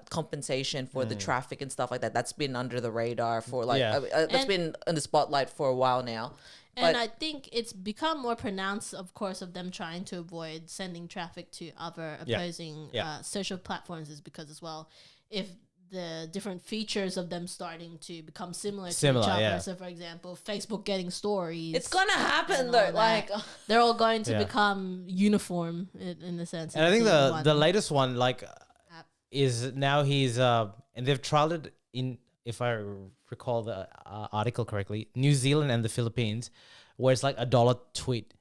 compensation for the traffic and stuff like that. That's been under the radar for that's been in the spotlight for a while now. And I think it's become more pronounced, of course, of them trying to avoid sending traffic to other opposing social platforms is because as well, if the different features of them starting to become similar to each other. Yeah. So, for example, Facebook getting stories. It's going to happen and though. all that. They're all going to Yeah. become uniform in a sense. And I think into the one latest one app. is now he's and they've trialed it in, if I recall the article correctly, New Zealand and the Philippines, where it's like $1 tweet.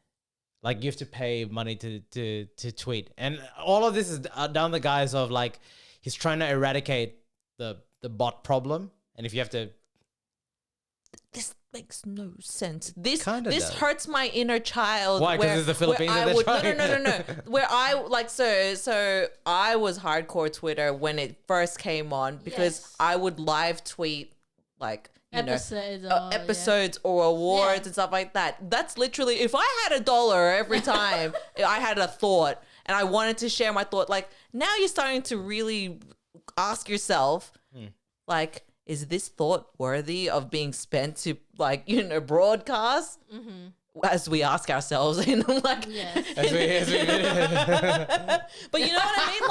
Like you have to pay money to tweet, and all of this is down the guise of like he's trying to eradicate the bot problem, and if you have to, This makes no sense. This Kinda does. hurts my inner child. Why? 'Cause it's the Philippines where that I they're would, trying? no. Where I like so I was hardcore Twitter when it first came on because Yes. I would live tweet like Episodes, episodes or awards Yeah. and stuff like that. That's literally if I had $1 every time I had a thought and I wanted to share my thought. Like now you're starting to really ask yourself, like, is this thought worthy of being spent to broadcast? As we ask ourselves, like, Yes. as we but you know what I mean?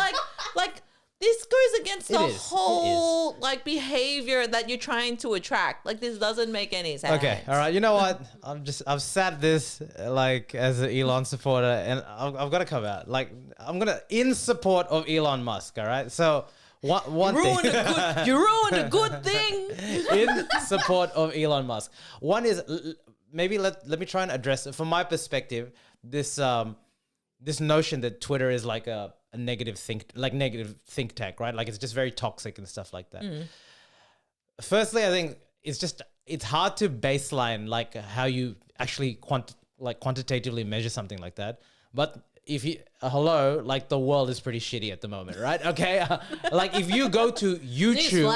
Like this goes against the It is. whole behavior that you're trying to attract. Like this doesn't make any sense. Okay, all right. You know what? I've sat this as an Elon supporter, and I've got to come out. Like I'm gonna in support of Elon Musk. All right. So one thing. You ruined a good thing. In support of Elon Musk. One is maybe let me try and address it from my perspective. This notion that Twitter is like a negative think tank, right? Like it's just very toxic and stuff like that. Firstly, I think it's hard to baseline like how you actually quantitatively measure something like that. But if you like the world is pretty shitty at the moment, right? Okay, like if you go to YouTube,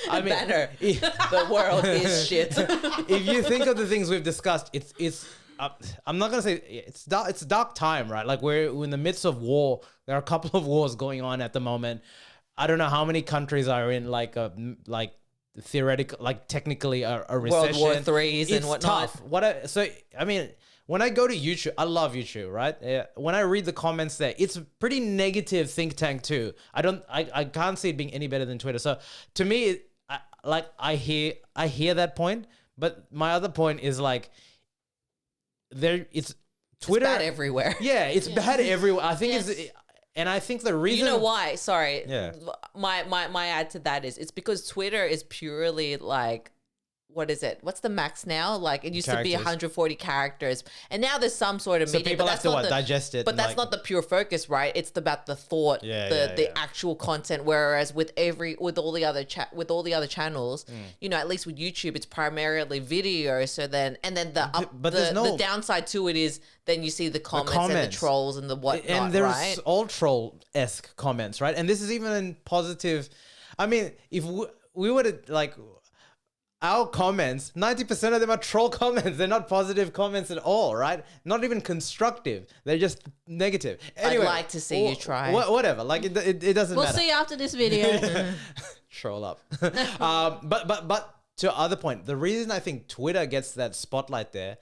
I mean, Banner. The world is shit. if you think of the things we've discussed, it's I'm not gonna say it's dark time, right? Like we're in the midst of war. There are a couple of wars going on at the moment. I don't know how many countries are in theoretical, technically a recession. World War III's and It's whatnot. tough. When I go to YouTube, I love YouTube, right? Yeah. When I read the comments there, it's a pretty negative think tank too. I can't see it being any better than Twitter. So to me, I hear that point, but my other point is it's Twitter It's bad everywhere. Yeah, it's bad everywhere. I think Yes. and I think the reason You know why? Sorry. Yeah. My add to that is it's because Twitter is purely what is it? What's the max now? Like it used to be Characters. 140 characters, and now there's some sort of So media. people but have that's to not digest it But and, that's not the pure focus, right? It's about the thought, the actual content. Whereas with all the other channels, at least with YouTube, it's primarily video. So then the downside to it is then you see the comments and the trolls and the whatnot, and there's right? all troll-esque comments, right? And this is even in positive. I mean, if we were to our comments, 90% of them are troll comments. They're not positive comments at all, right? Not even constructive. They're just negative. Anyway, I'd like to see you try. Whatever. Like it doesn't We'll matter. see you after this video. Troll up. But to other point, the reason I think Twitter gets that spotlight there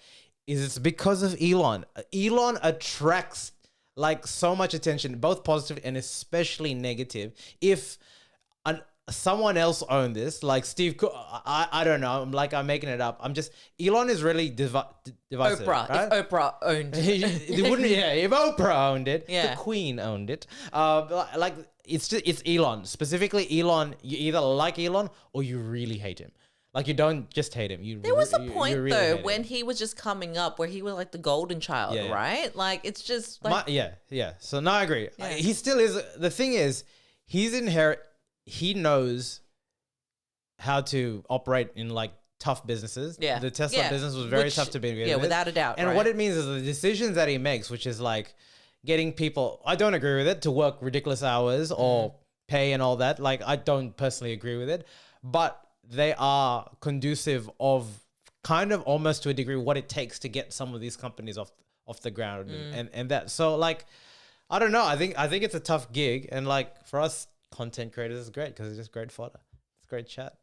is it's because of Elon. Elon attracts like so much attention, both positive and especially negative. If someone else owned this, like Steve Cook, I don't know. I'm making it up. Elon is really divisive. Oprah. Right? If Oprah owned if Oprah owned it, Yeah. the Queen owned it. Like it's Elon. Specifically Elon, you either like Elon or you really hate him. Like you don't just hate him. There was a you point really though hate when him. he was just coming up where he was like the golden child, Yeah. right? Like it's just like Yeah. So no, I agree. Yeah. He still is. The thing is, he knows how to operate in like tough businesses. Yeah. The Tesla Yeah. business was very Which- tough to begin with. yeah, without a doubt, And right. what it means is the decisions that he makes, which is like getting people, I don't agree with it, to work ridiculous hours or pay and all that. Like I don't personally agree with it, but they are conducive of kind of almost to a degree what it takes to get some of these companies off the ground and that. So like, I don't know. I think it's a tough gig, and like for us content creators, it's great because it's just great fodder. It's great chat.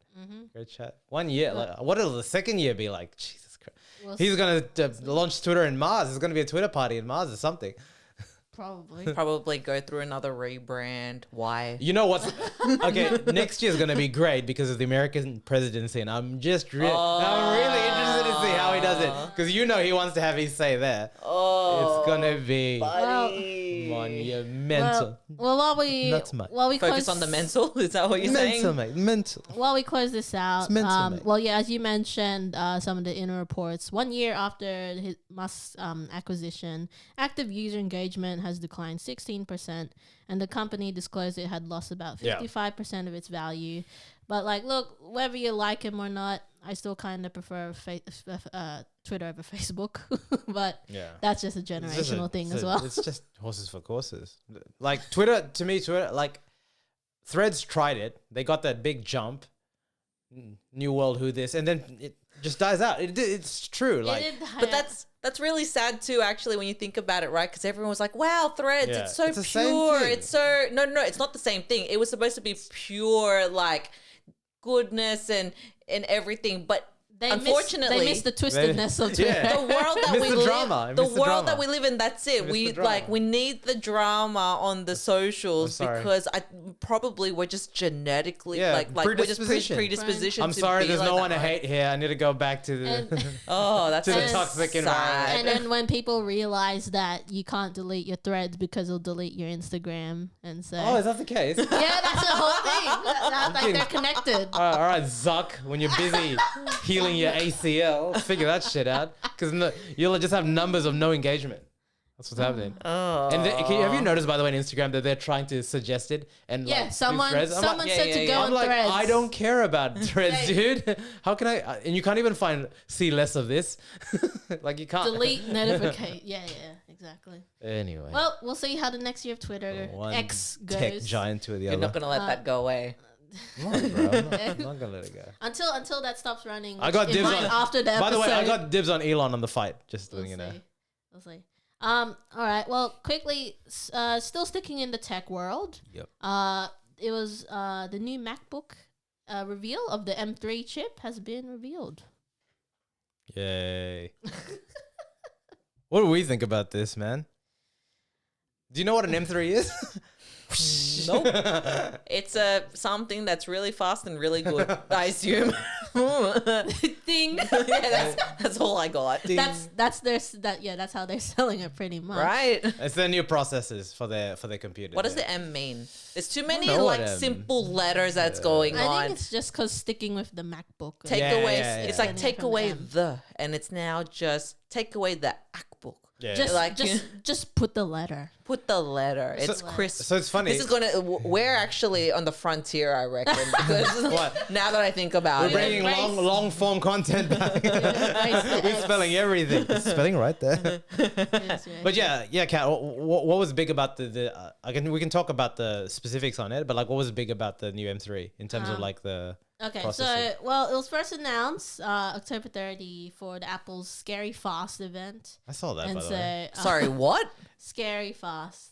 Great chat. 1 year. Like, what will the second year be like? Jesus Christ. We'll He's gonna launch Twitter in Mars. There's gonna be a Twitter party in Mars or something. probably go through another rebrand. Why? You know what's okay? Next year's gonna be great because of the American presidency, and I'm really interested to see how he does it because he wants to have his say there. It's gonna be monumental. Well, while we Not so much. Focus on the mental. Is that what you're Mental, saying? mate. Mental. While we close this out, It's mental, mate. well, yeah, as you mentioned, some of the inner reports. 1 year after his Musk's acquisition, active user engagement has declined 16%, and the company disclosed it had lost about 55% of its value. But like, look, whether you like him or not, I still kind of prefer Twitter over Facebook. But that's just a generational thing as well. It's just horses for courses. Like Twitter, to me, like Threads tried it. They got that big jump. New world, who this, and then it just dies out. It's true. Like, But that's really sad too, actually, when you think about it, right? Because everyone was like, "Wow, Threads, Yeah. it's so It's the same pure. thing. It's so no, it's not the same thing. It was supposed to be pure, like goodness and everything, but." Unfortunately, they missed the twistedness of Twitter. Yeah. the world that Miss we the live, drama. the Miss the world drama. that we live in, that's it. Miss We the drama. we need the drama on the socials I'm sorry. because we're just genetically Yeah, like we're just predisposition. predispositioned. I'm to sorry, be there's like no that, one to right? hate here. I need to go back to the. And- Oh, that's To the so toxic sad. environment. And then when people realize that you can't delete your Threads because it'll delete your Instagram and say, Oh, is that the case? yeah, that's the whole thing. Like they're connected. All right, Zuck. When you're busy healing your ACL, figure that shit out because you'll just have numbers of no engagement. That's what's happening. Oh. And have you noticed, by the way, on Instagram that they're trying to suggest it and Yeah, like, do someone threads? I'm like, said to go I'm on like, Threads. I don't care about threads, dude. How can I? And you can't even see less of this. Like you can't delete, notificate. Yeah, exactly. Anyway, Well, we'll see how the next year of Twitter one X tech goes. giant to the You're other. not gonna let that go away. Come on, bro. I'm not gonna let it go. Until that stops running. I got which it dibs might on. after the episode. By the way, I got dibs on Elon on the fight. Just We'll doing it now. see. We'll see. All right. Well, quickly, still sticking in the tech world. Yep. It was the new MacBook reveal of the M3 chip has been revealed. Yay. What do we think about this, man? Do you know what an M3 is? Nope. It's something that's really fast and really good, I assume. Ding. Yeah, that's all I got. That's how they're selling it pretty much. Right. It's their new processors for their computer. What does the M mean? There's too many know what like M- simple letters that's going I on. think it's just because sticking with the MacBook. Take Yeah, away. yeah, It's yeah. like take From away M. the, and it's now just take away the MacBook. Yeah. Just Like- just put the letter. Put the letter. It's crisp. So it's funny. This is gonna. We're actually on the frontier, I reckon. Because What? now that I think about We're it, bringing Embrace- long form content back. Embrace the We're X. spelling everything. Spelling right there. Yes, But yeah, Kat, what was big about we can talk about the specifics on it, but like what was big about the new M3 in terms of like the Okay, process so it. it was first announced October 30 for the Apple's Scary Fast event, I saw that, and by the way. Sorry, what? Scary Fast.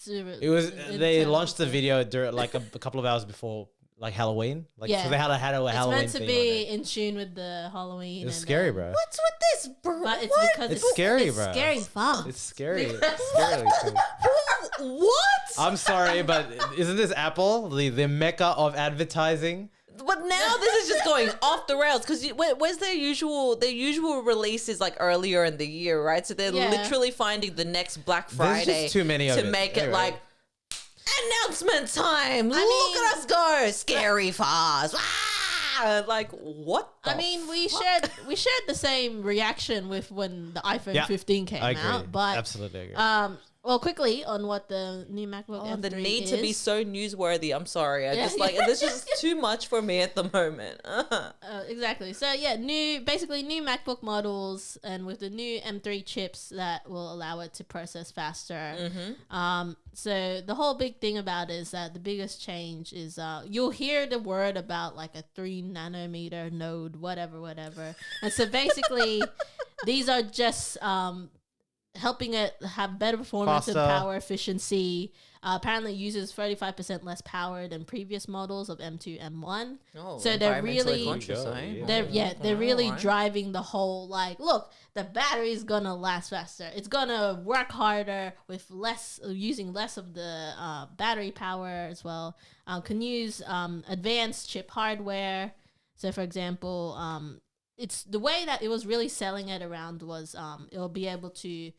It was they launched the video during like a couple of hours before like Halloween. Like Yeah. so they had a It's Halloween meant to theme be on it. in tune with the Halloween. It was and scary, then- bro. What's with this, bro? But it's What? because It's scary, it's bro. Scary Fast. It's scary. It's scary. Too. What? I'm sorry, but isn't this Apple, the mecca of advertising? But now this is just going off the rails because where's their usual release is like earlier in the year, right? So they're Yeah. literally finding the next Black There's Friday just too many of to it. make it Anyway. like announcement time. Look mean- at us go, scary fast. Ah! Like what? I mean, we shared the same reaction with when the iPhone Yeah, 15 came I agree. out, but Absolutely agree. well, quickly on what the new MacBook Oh, M3 the need is. to be so newsworthy. I'm sorry. I Yeah. just like this is just too much for me at the moment. Exactly. So yeah, basically new MacBook models, and with the new M3 chips that will allow it to process faster. So the whole big thing about it is that the biggest change is you'll hear the word about like a 3 nanometer node, whatever, and so basically these are just helping it have better performance and Faster. power efficiency. Apparently uses 35% less power than previous models of M2, M1. Oh, So they're environmentally really- conscious, Yeah. eh? They're really Alright. driving the whole like, look, the battery's gonna last faster. It's gonna work harder with using less of the battery power as well. Can use advanced chip hardware. So for example, it's the way that it was really selling it around was it'll be able to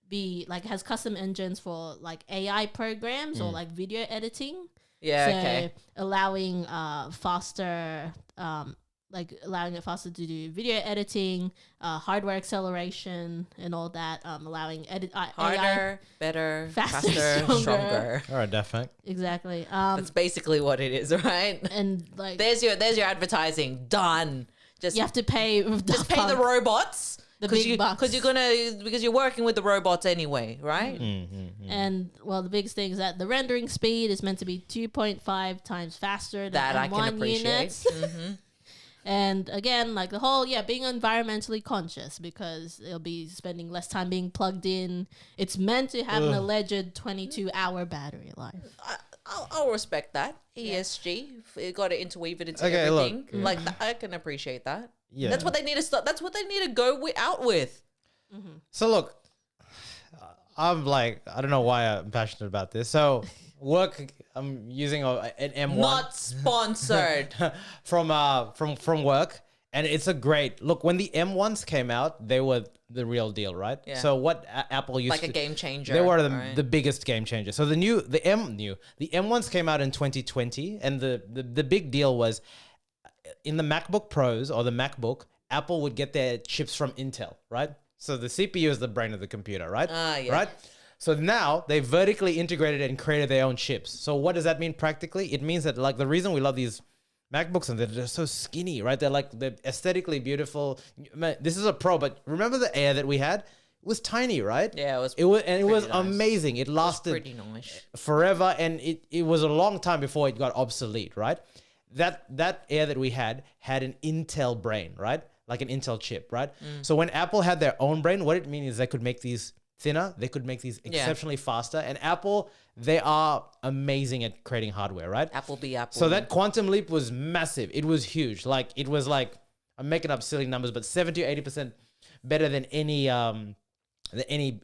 be like it has custom engines for like AI programs or like video editing. Yeah. So Okay. allowing faster allowing it faster to do video editing, hardware acceleration and all that, allowing AI Harder, better, Faster, faster, stronger. stronger. All right, definitely. exactly. That's basically what it is, right? And like There's your advertising done. Just you have to pay just pay the robots The big bucks. because you're working with the robots anyway, right? And well, the biggest thing is that the rendering speed is meant to be 2.5 times faster than That I M1 can appreciate. units. And again, like the whole, being environmentally conscious because it'll be spending less time being plugged in. It's meant to have an alleged 22-hour battery life. I'll respect that. ESG, you got to interweave it into Okay, look. everything. Like I can appreciate that. Yeah. That's what they need to start. That's what they need to go out with. So look, I'm like, I don't know why I'm passionate about this. So work, I'm using an M1 Not sponsored. from work, and it's a great look. When the M1s came out, they were the real deal, right? Yeah. So what Apple used Like to a game changer. They were right? the biggest game changer. So the M1s came out in 2020, and the big deal was in the MacBook Pros or the MacBook, Apple would get their chips from Intel, right? So the CPU is the brain of the computer, right? Yeah. Right? So now they vertically integrated and created their own chips. So what does that mean practically? It means that like the reason we love these MacBooks and they're so skinny, right? They're aesthetically beautiful. Man, this is a Pro, but remember the Air that we had? It was tiny, right? Yeah, it was it was pretty nice. amazing. It lasted pretty nice. forever, and it was a long time before it got obsolete, right? That Air that we had an Intel brain, right? Like an Intel chip, right? So when Apple had their own brain, what it means is they could make these thinner, they could make these exceptionally faster, and Apple, they are amazing at creating hardware, right? Apple be Apple. So that quantum leap was massive. It was huge. Like it was like, I'm making up silly numbers, but 70 or 80% better than any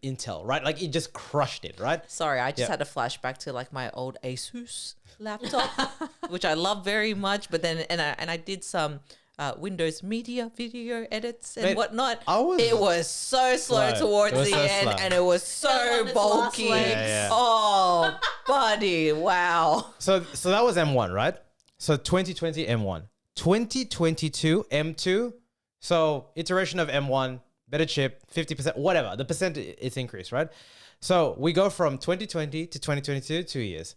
Intel, right? Like it just crushed it, right? Sorry, I just Yeah. had a flashback to like my old Asus laptop, which I love very much. But then, and I did some Windows Media video edits and Mate, whatnot. it was so slow slow. towards It was the so end, slow. and it was The so one that's bulky. last legs. Yeah. Oh, buddy, wow. So that was M1, right? So 2020 M1, 2022 M2. So iteration of M1, better chip, 50%, whatever. The percent it's increased, right? So we go from 2020 to 2022, 2 years.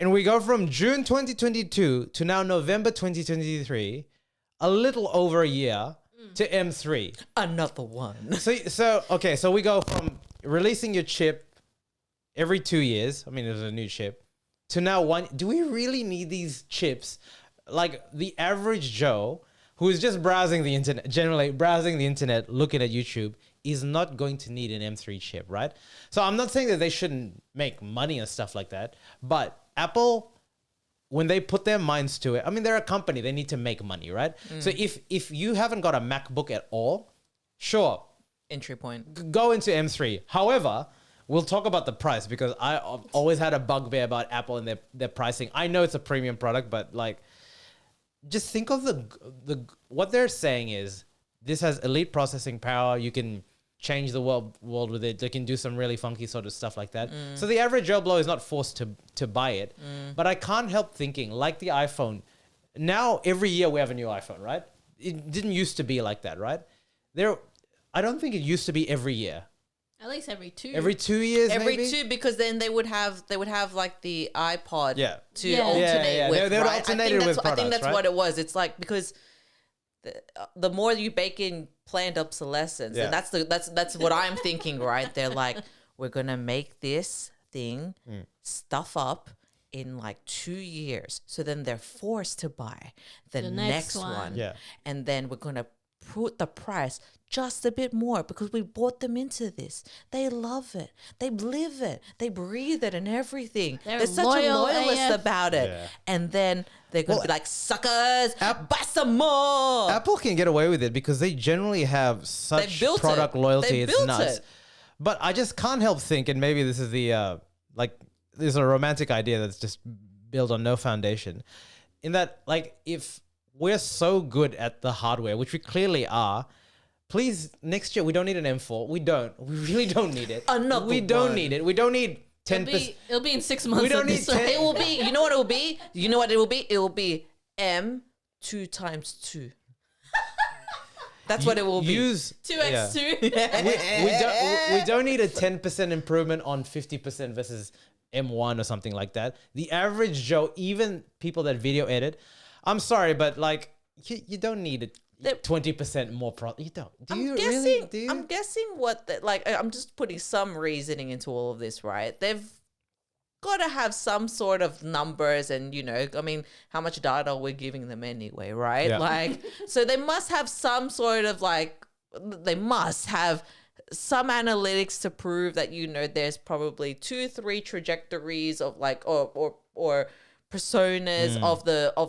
And we go from June 2022 to now November 2023, a little over a year to M3. Another one. So we go from releasing your chip every 2 years. I mean, there's a new chip to now one. Do we really need these chips like the average Joe who is just browsing the internet, generally browsing the internet, looking at YouTube, is not going to need an M3 chip, right? So I'm not saying that they shouldn't make money and stuff like that, but Apple, when they put their minds to it, I mean, they're a company, they need to make money, right? So if you haven't got a MacBook at all, sure, Entry point. go into M3. However, we'll talk about the price because I've always had a bugbear about Apple and their pricing. I know it's a premium product, but like, just think of the what they're saying is this has elite processing power. You can change the world with it. They can do some really funky sort of stuff like that. So the average Joe Blow is not forced to buy it. But I can't help thinking, like the iPhone, now every year we have a new iPhone, right? It didn't used to be like that, right? I don't think it used to be every year. At least every 2. Every 2 years, Every maybe? 2, because then they would have like the iPod Yeah. to Yeah. alternate Yeah. with. They would right? alternate it with I think products, that's right? what it was. It's like because the more you bake in planned obsolescence, Yeah. and that's what I'm thinking. Right? They're like, we're gonna make this thing stuff up in like 2 years, so then they're forced to buy the next next one. one, Yeah. and then we're gonna put the price just a bit more because we brought them into this. They love it. They live it. They breathe it and everything. They're They're such a loyal loyalist AF. about it. Yeah. And then they're going to Well, be like, suckers, buy some more. Apple can get away with it because they generally have such built product it. loyalty. They It's built nuts. it. But I just can't help think, and maybe this is the there's a romantic idea that's just built on no foundation. In that, like, if we're so good at the hardware, which we clearly are, please next year we don't need an M4. We don't. We really don't need it. Another We don't one. need it. We don't need 10%. It'll be in 6 months. We don't at need this 10 rate. It will be, you know what it will be? You know what it will be? It will be M 2 times 2. That's what it will be. Use 2x2. we don't need a 10% improvement on 50% versus M1 or something like that. The average Joe, even people that video edit, I'm sorry, but like you don't need it. 20% more you don't. I'm guessing what I'm just putting some reasoning into all of this, right? They've got to have some sort of numbers and, I mean, how much data we're giving them anyway, right? Yeah. Like, so they must have some sort of they must have some analytics to prove that, there's probably 2-3 trajectories of or personas of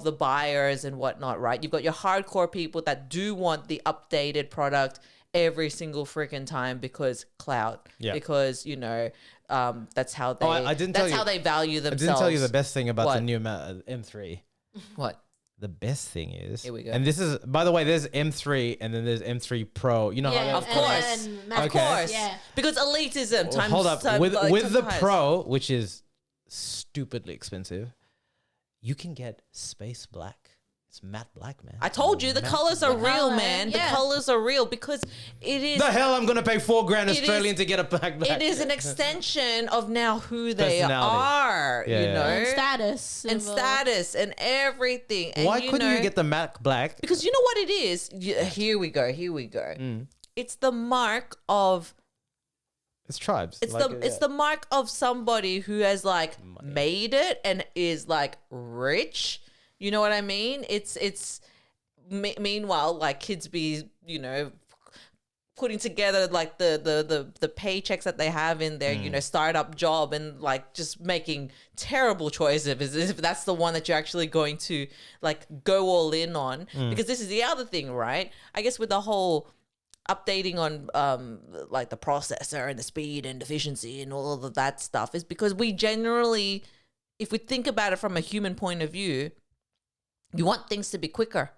the buyers and whatnot, right? You've got your hardcore people that do want the updated product every single freaking time because clout, because that's how they I didn't tell you- how they value I themselves. didn't tell you the best thing about the What? new M3. What? The best thing is, Here we go. and this is, by the way, there's M3 and then there's M3 Pro. You know Yeah, how Of course. and Of Mac- course. Yeah. Because elitism times hold up time- with the times. Pro, which is stupidly expensive, you can get space black. It's matte black, man. I told you the Matte colors are black. real, Color, man. yeah. The colors are real because it is The hell, I'm gonna pay $4,000 It is- Australian to get a black. it is an extension of now who they Personality. are, Yeah. And status. and symbol. status and everything. And Why couldn't you get the matte black? Because you know what it is? Here we go. It's the mark of It's tribes. it's the mark of somebody who has made it and is rich. You know what I mean? Meanwhile, kids be putting together the paychecks that they have in their startup job and just making terrible choices if that's the one that you're actually going to go all in on. Because this is the other thing, right? I guess with the whole updating on the processor and the speed and efficiency and all of that stuff is because we generally, if we think about it from a human point of view, you want things to be quicker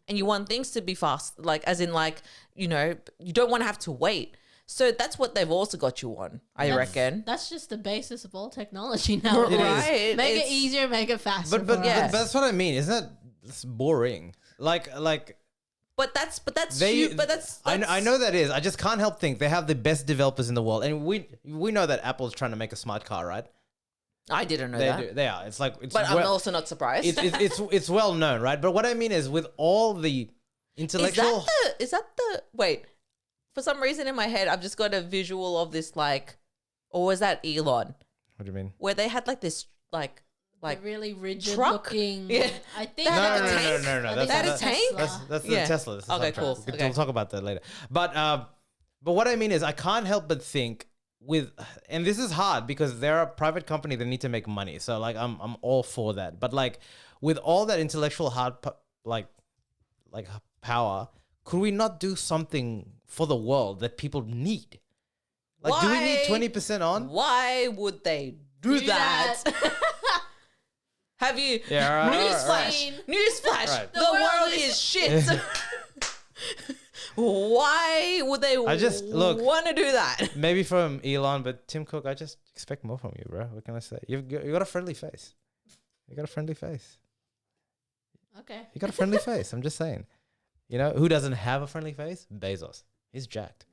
and you want things to be fast, you don't want to have to wait. So that's what they've also got you on, I reckon. That's just the basis of all technology now. It is. Right? Make it It's- easier, make it faster. But for Yes. us. that's what I mean. Isn't that it's boring? But that's I know that is. I just can't help think they have the best developers in the world, and we know that Apple's trying to make a smart car, right? I didn't know They that. do. They are. It's But I'm also not surprised. it's well known, right? But what I mean is, with all the intellectual, Is that the wait? For some reason in my head, I've just got a visual of this or was that Elon? what do you mean? Where they had this like really rigid truck? looking. Yeah. I think No, that's no, a no, tank. no, no. I That's think a that's tank? Tesla. That's the Yeah. Tesla. That's Okay, the cool. Cybertruck. Okay. We'll talk about that later. But what I mean is, I can't help but think and this is hard because they're a private company that need to make money. So like, I'm all for that. But like, with all that intellectual like power, could we not do something for the world that people need? Like, do we need 20% on? Why would they do that? Have you? Yeah, all right, Newsflash! Newsflash! Right. The world is shit. Why would they I just- look. want to do that? Maybe from Elon, but Tim Cook, I just expect more from you, bro. What can I say? You got a friendly face. You got a friendly face. Okay. You got a friendly face. I'm just saying. You know who doesn't have a friendly face? Bezos. He's jacked.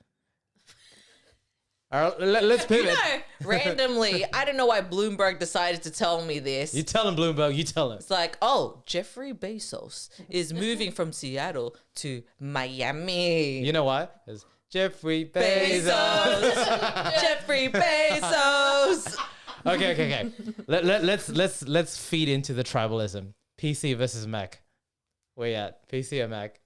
All right, let's You pivot. know, randomly, I don't know why Bloomberg decided to tell me this. You tell him, Bloomberg. You tell him. It's like, oh, Jeffrey Bezos is moving from Seattle to Miami. You know why? It's Jeffrey Bezos. Bezos. Jeffrey Bezos. Okay. Let's feed into the tribalism. PC versus Mac. Where you at? PC or Mac?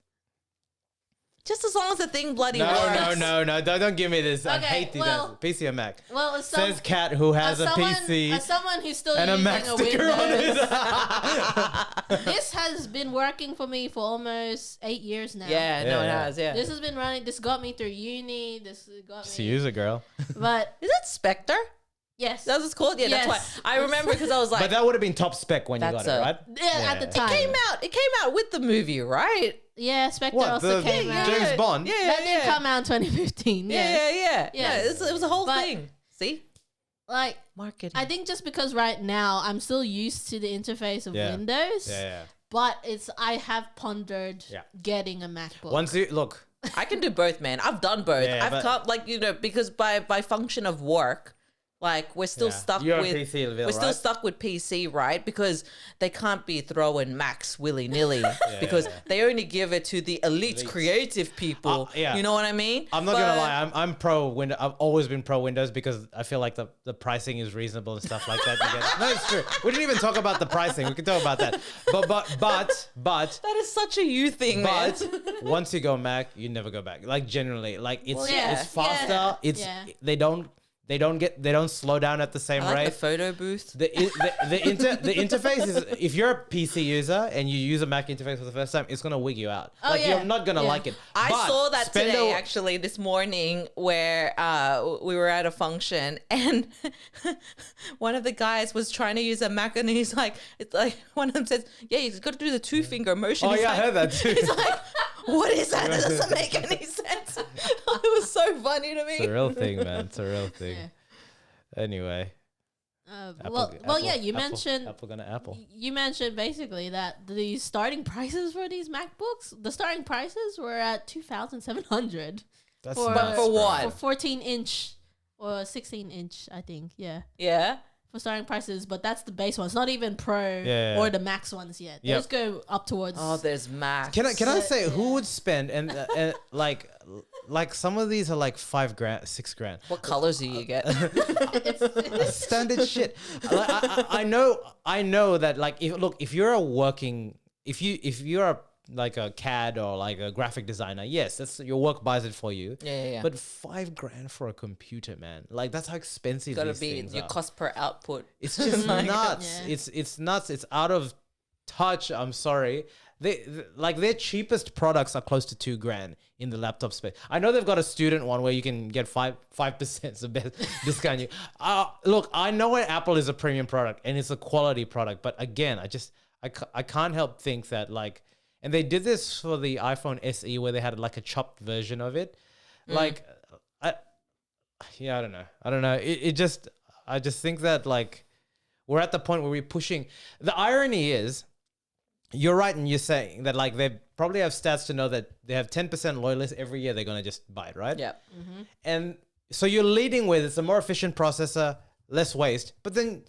Just as long as the thing bloody No. works. Don't give me this. I Okay, hate these well- answers. PC or Mac? Well, as Says Cat, who has a PC as someone who's still and a using Mac a sticker on Windows, it. this has been working for me for almost 8 years now. Yeah, no, it Yeah. has, yeah. This has been running. This got me through uni. This got Just me. use it, girl. But Is that Spectre? yes, That's what it's called? Yeah, Yes. that's why. I remember because I was like, But that would have been top spec when you got That's it, a- right? yeah, at the Yeah. time. it came out with the movie, right? Yeah, Spectre What, also the came out. James Bond? Yeah, That did come out in 2015. Yes. Yeah. Yes. It was a whole But- thing. See? Like, Marketing. I think just because right now I'm still used to the interface of Yeah. Windows, Yeah. but I have pondered Yeah. getting a MacBook. Once you look, I can do both, man. I've done both. Yeah, I've but- come, like, because by function of work, like, we're still Yeah. stuck You're a with PC, Vil, we're still right? stuck with PC, right? Because they can't be throwing Macs willy nilly because they only give it to the elite Elites. creative people. Yeah. You know what I mean? I'm not But- gonna lie, I'm pro Windows. I've always been pro Windows because I feel like the pricing is reasonable and stuff like that. No, it's true. We didn't even talk about the pricing. We can talk about that. But That is such a you thing, man. But once you go Mac, you never go back. Like generally, like it's Well, yeah. it's faster. Yeah. It's Yeah. they don't slow down at the same I like rate. the photo booth. The interface is, if you're a PC user and you use a Mac interface for the first time, it's gonna wig you out. Oh, like yeah. you're not gonna Yeah. like it. I But saw that spend today, a- actually, this morning, where we were at a function and one of the guys was trying to use a Mac and he's like, it's like, one of them says, yeah, you got to do the 2-finger motion. Oh He's yeah, like, I heard that too. He's like, what is that? That doesn't make any sense. It was so funny to It's a me. real thing, man. It's a real thing. Yeah. Anyway, Yeah. You mentioned Apple gonna Apple. you mentioned basically that the starting prices for these MacBooks, the starting prices were at 2,700 That's for, nuts, for bro. what? for 14-inch or 16-inch, I think. Yeah. Yeah. For starting prices, but that's the base ones, not even Pro Yeah. or the Max ones yet. Yep. Those go up towards. Oh, there's Macs. Can I say Yeah. who would spend and like some of these are like $5,000, $6,000. What colors do you get? Standard shit. Like, I know that like if you're like a CAD or like a graphic designer, yes, that's your work buys it for you. Yeah. But $5,000 for a computer, man, like that's how expensive Gotta these be things your are. cost per output. It's just nuts. Yeah. It's nuts. It's out of touch. I'm sorry. Like their cheapest products are close to $2,000 in the laptop space. I know they've got a student one where you can get 5% the best discount. You look. I know Apple is a premium product and it's a quality product, but again, I can't help think that like, and they did this for the iPhone SE where they had like a chopped version of it. Like, I don't know. I just think that like we're at the point where we're pushing. The irony is, you're right, and you're saying that like they probably have stats to know that they have 10% loyalists every year. They're gonna just buy it, right? Yeah. And so you're leading with it's a more efficient processor, less waste. But then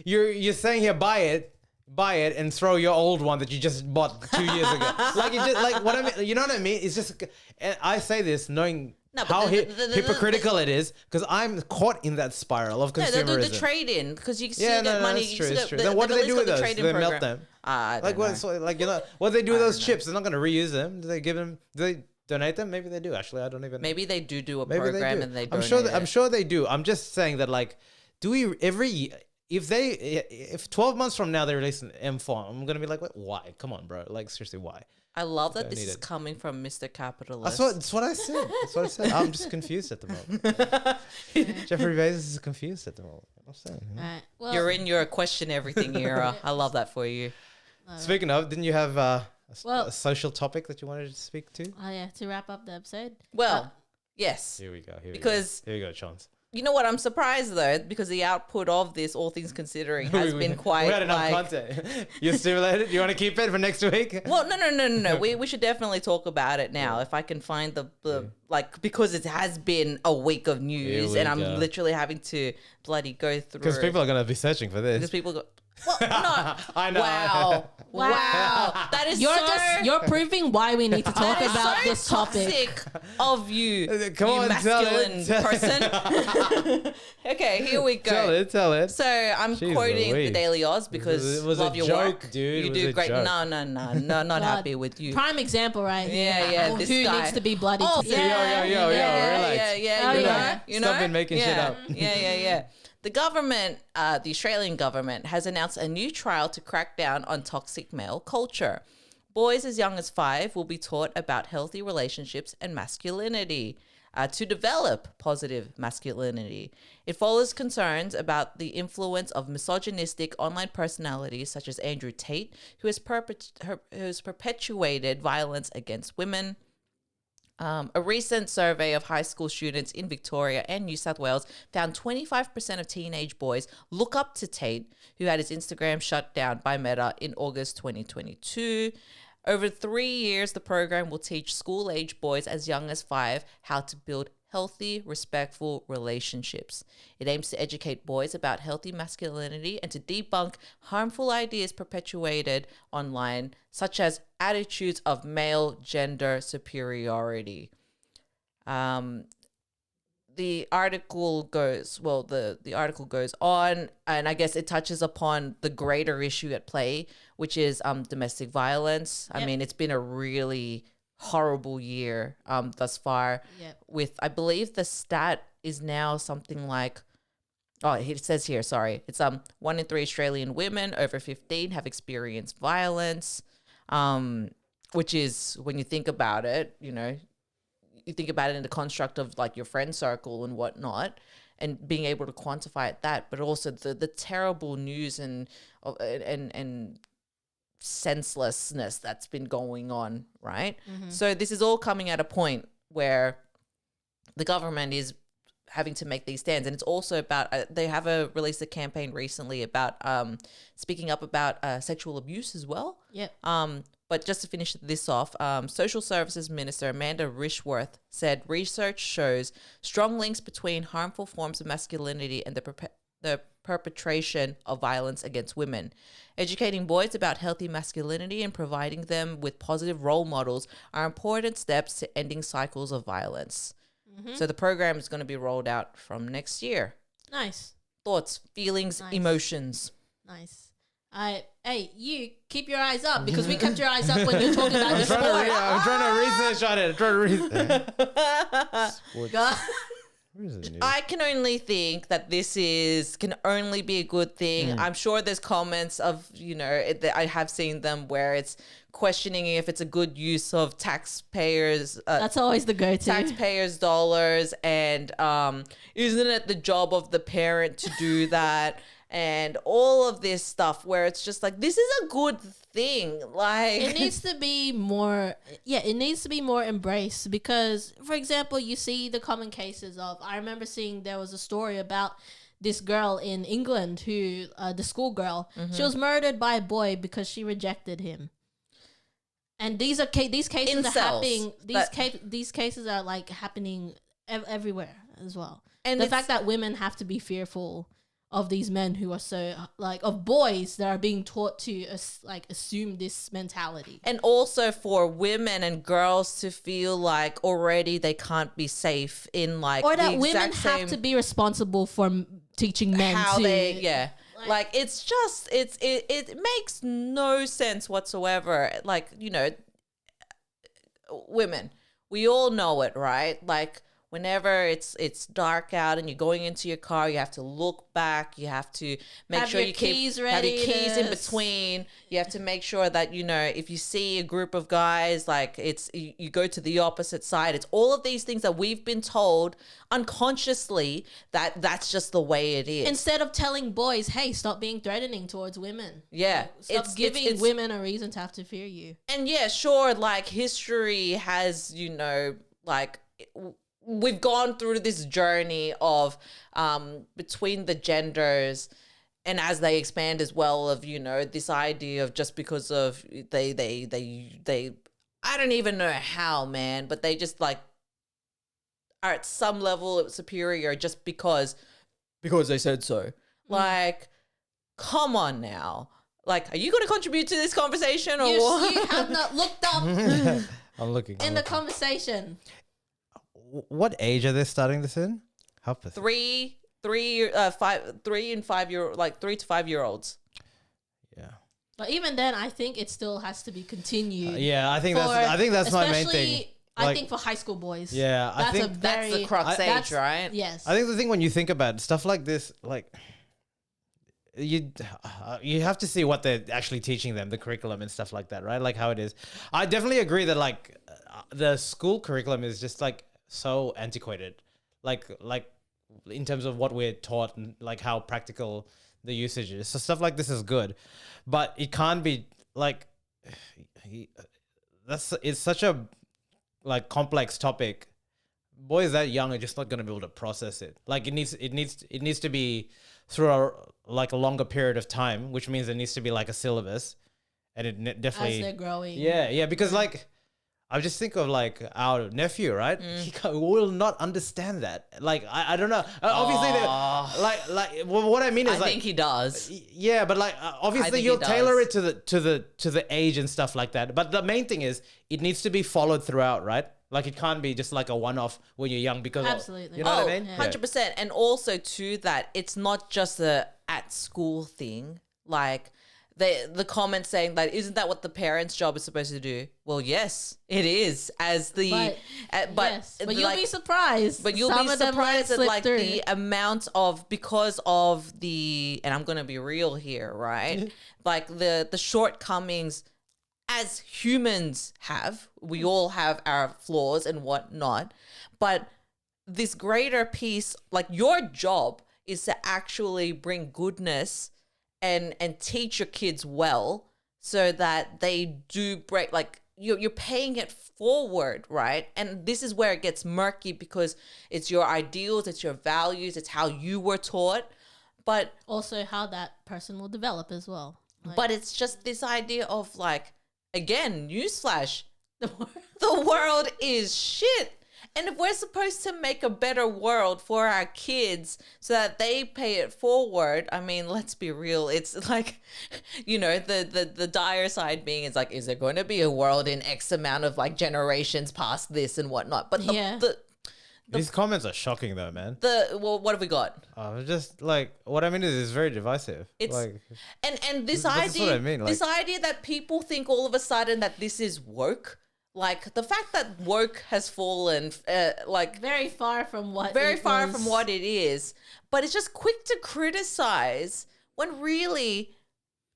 you're saying here buy it and throw your old one that you just bought 2 years ago. Like you just like what I mean. You know what I mean? It's just. And I say this knowing No, but how the hypocritical it is, because I'm caught in that spiral of no, consumerism. the trade-in, because you still Yeah, get no, money. that's you true. still That's get- true. Then what do they Middle do East with got the those? Do trade-in they melt program. them? I Like don't know. what? So, like what do they do with those don't know. chips? They're not going to reuse them. Do they give them? Do they donate them? Maybe they do. Actually, I don't even. Maybe they do a Maybe program they do. and they I'm donate sure. it. I'm sure they do. I'm just saying that, like, do we if 12 months from now they release an M4, I'm gonna be like, why? Come on, bro. Like, seriously, why? I love that don't this need is it. coming from Mr. Capitalist. That's what I said. That's what I said. I'm just confused at the moment. Jeffrey Bezos is confused at the moment. I'm saying. Alright. Well, You're in your question everything era. I love that for you. Speaking of, didn't you have Well- a social topic that you wanted to speak to? oh yeah, to wrap up the episode. Well, yes. Here we go. Because- here we go, Chance. You know what? I'm surprised though, because the output of this, all things considering, has been quite We had enough like. content. You're stimulated. You want to keep it for next week? Well, no. We should definitely talk about it now. If I can find the like, because it has been a week of news, we and I'm go. literally having to bloody go through. Because people are gonna be searching for this. Because people go. Well, no. I know. Wow. That is You're proving why we need to talk that is about so this topic. toxic of you, Come you on, tell masculine it. person. Okay, here we go. Tell it. So I'm Jeez quoting the Louise. Daily Oz because It was love a your joke, work. dude. You It was do a great. joke. No, not God. happy with you. Prime example right here. Yeah, this Who guy. needs to be bloody? Oh, today. Yo, relax. Yeah, Oh, you know, yeah. you know. Stop been making shit up. Yeah. The government, the Australian government, has announced a new trial to crack down on toxic male culture. Boys as young as 5 will be taught about healthy relationships and masculinity to develop positive masculinity. It follows concerns about the influence of misogynistic online personalities such as Andrew Tate, who has perpetuated violence against women. A recent survey of high school students in Victoria and New South Wales found 25% of teenage boys look up to Tate, who had his Instagram shut down by Meta in August 2022. Over 3 years, the program will teach school-age boys as young as 5 how to build healthy, respectful relationships. It aims to educate boys about healthy masculinity and to debunk harmful ideas perpetuated online, such as attitudes of male gender superiority. The article goes on, and I guess it touches upon the greater issue at play, which is domestic violence. I Yep. mean, it's been a really horrible year thus far. Yep. With, I believe the stat is now something like, oh, it says here, sorry, it's 1 in 3 Australian women over 15 have experienced violence, which is, when you think about it, you know, you think about it in the construct of like your friend circle and whatnot, and being able to quantify it that, but also the terrible news and senselessness that's been going on, right? So this is all coming at a point where the government is having to make these stands, and it's also about they have released a campaign recently about speaking up about sexual abuse as well. Yep. But just to finish this off, Social Services Minister Amanda Rishworth said research shows strong links between harmful forms of masculinity and the perpetration of violence against women. Educating boys about healthy masculinity and providing them with positive role models are important steps to ending cycles of violence. So the program is going to be rolled out from next year. Nice. Thoughts, feelings, Nice. emotions. Nice. Hey, you keep your eyes up, because we kept your eyes up when you're talking about the sport. I'm trying to research on it. God. Where is it? I can only think that this can only be a good thing. I'm sure there's comments of, you know, I have seen them where it's questioning if it's a good use of taxpayers' That's always the go-to. taxpayers' dollars, and isn't it the job of the parent to do that? And all of this stuff where it's just like, this is a good thing. Like, It needs to be more, it needs to be more embraced, because, for example, you see the common cases of, I remember seeing there was a story about this girl in England who, the schoolgirl, she was murdered by a boy because she rejected him. And these cases Incels. are happening. These cases are like happening everywhere as well. And the it's- fact that women have to be fearful of these men who are so like of boys that are being taught to like assume this mentality. And also for women and girls to feel like already they can't be safe in like Or the that women exact have same to be responsible for teaching men how to they like it's just it makes no sense whatsoever. Like, you know, women, we all know it, right? Like whenever it's dark out and you're going into your car, you have to look back. You have to make Have sure your you keys keep have your ready keys to in between. You have to make sure that, you know, if you see a group of guys, like you go to the opposite side. It's all of these things that we've been told unconsciously that that's just the way it is. Instead of telling boys, hey, stop being threatening towards women. Yeah, Stop giving women a reason to have to fear you. And yeah, sure, like history has, you know, like we've gone through this journey of between the genders, and as they expand as well, of, you know, this idea of just because of they I don't even know how, man, but they just like are at some level superior just because they said so. Like, come on now. Like, are you going to contribute to this conversation or what? You have not looked up I'm looking. in the conversation. What age are they starting this in? Help us. 3 and 5 year, like 3 to 5 year olds. Yeah. But even then, I think it still has to be continued. Yeah, I think that's my main thing. Especially, I think for high school boys. Yeah, I think That's the crux age, right? Yes. I think the thing when you think about stuff like this, like you have to see what they're actually teaching them, the curriculum and stuff like that, right? Like how it is. I definitely agree that like the school curriculum is just like so antiquated, like in terms of what we're taught and like how practical the usage is. So stuff like this is good, but it can't be like it's such a like complex topic. Boys that young are just not going to be able to process it. Like it needs to be through a longer period of time, which means there needs to be like a syllabus, and it definitely as they're growing. Yeah, because like I just think of like our nephew, right? He will not understand that. Like I don't know. Obviously, like what I mean is I think he does. Yeah, but like obviously you'll tailor it to the age and stuff like that. But the main thing is it needs to be followed throughout, right? Like it can't be just like a one-off when you're young because Absolutely. you know what I mean? 100%. And also to that, it's not just a at school thing. Like the comment saying that isn't that what the parents' job is supposed to do? Well, yes, it is. As the but you'll be surprised. But you'll be surprised at like the amount of because of the, and I'm gonna be real here, right? Like the shortcomings as humans have. We all have our flaws and whatnot, but this greater piece, like your job is to actually bring goodness and teach your kids well so that they do break, like you're paying it forward, right? And this is where it gets murky because it's your ideals, it's your values, it's how you were taught, but also how that person will develop as well. Like, but it's just this idea of like, again, newsflash, the world is shit. And if we're supposed to make a better world for our kids so that they pay it forward, I mean, let's be real. It's like, you know, the dire side being is like, is there going to be a world in X amount of like generations past this and whatnot? But these comments are shocking though, man. Well, what have we got? Just like what I mean is it's very divisive. It's like, and this that's idea, what I mean, like, this idea that people think all of a sudden that this is woke. Like the fact that woke has fallen, like very far from what it is, but it's just quick to criticize when really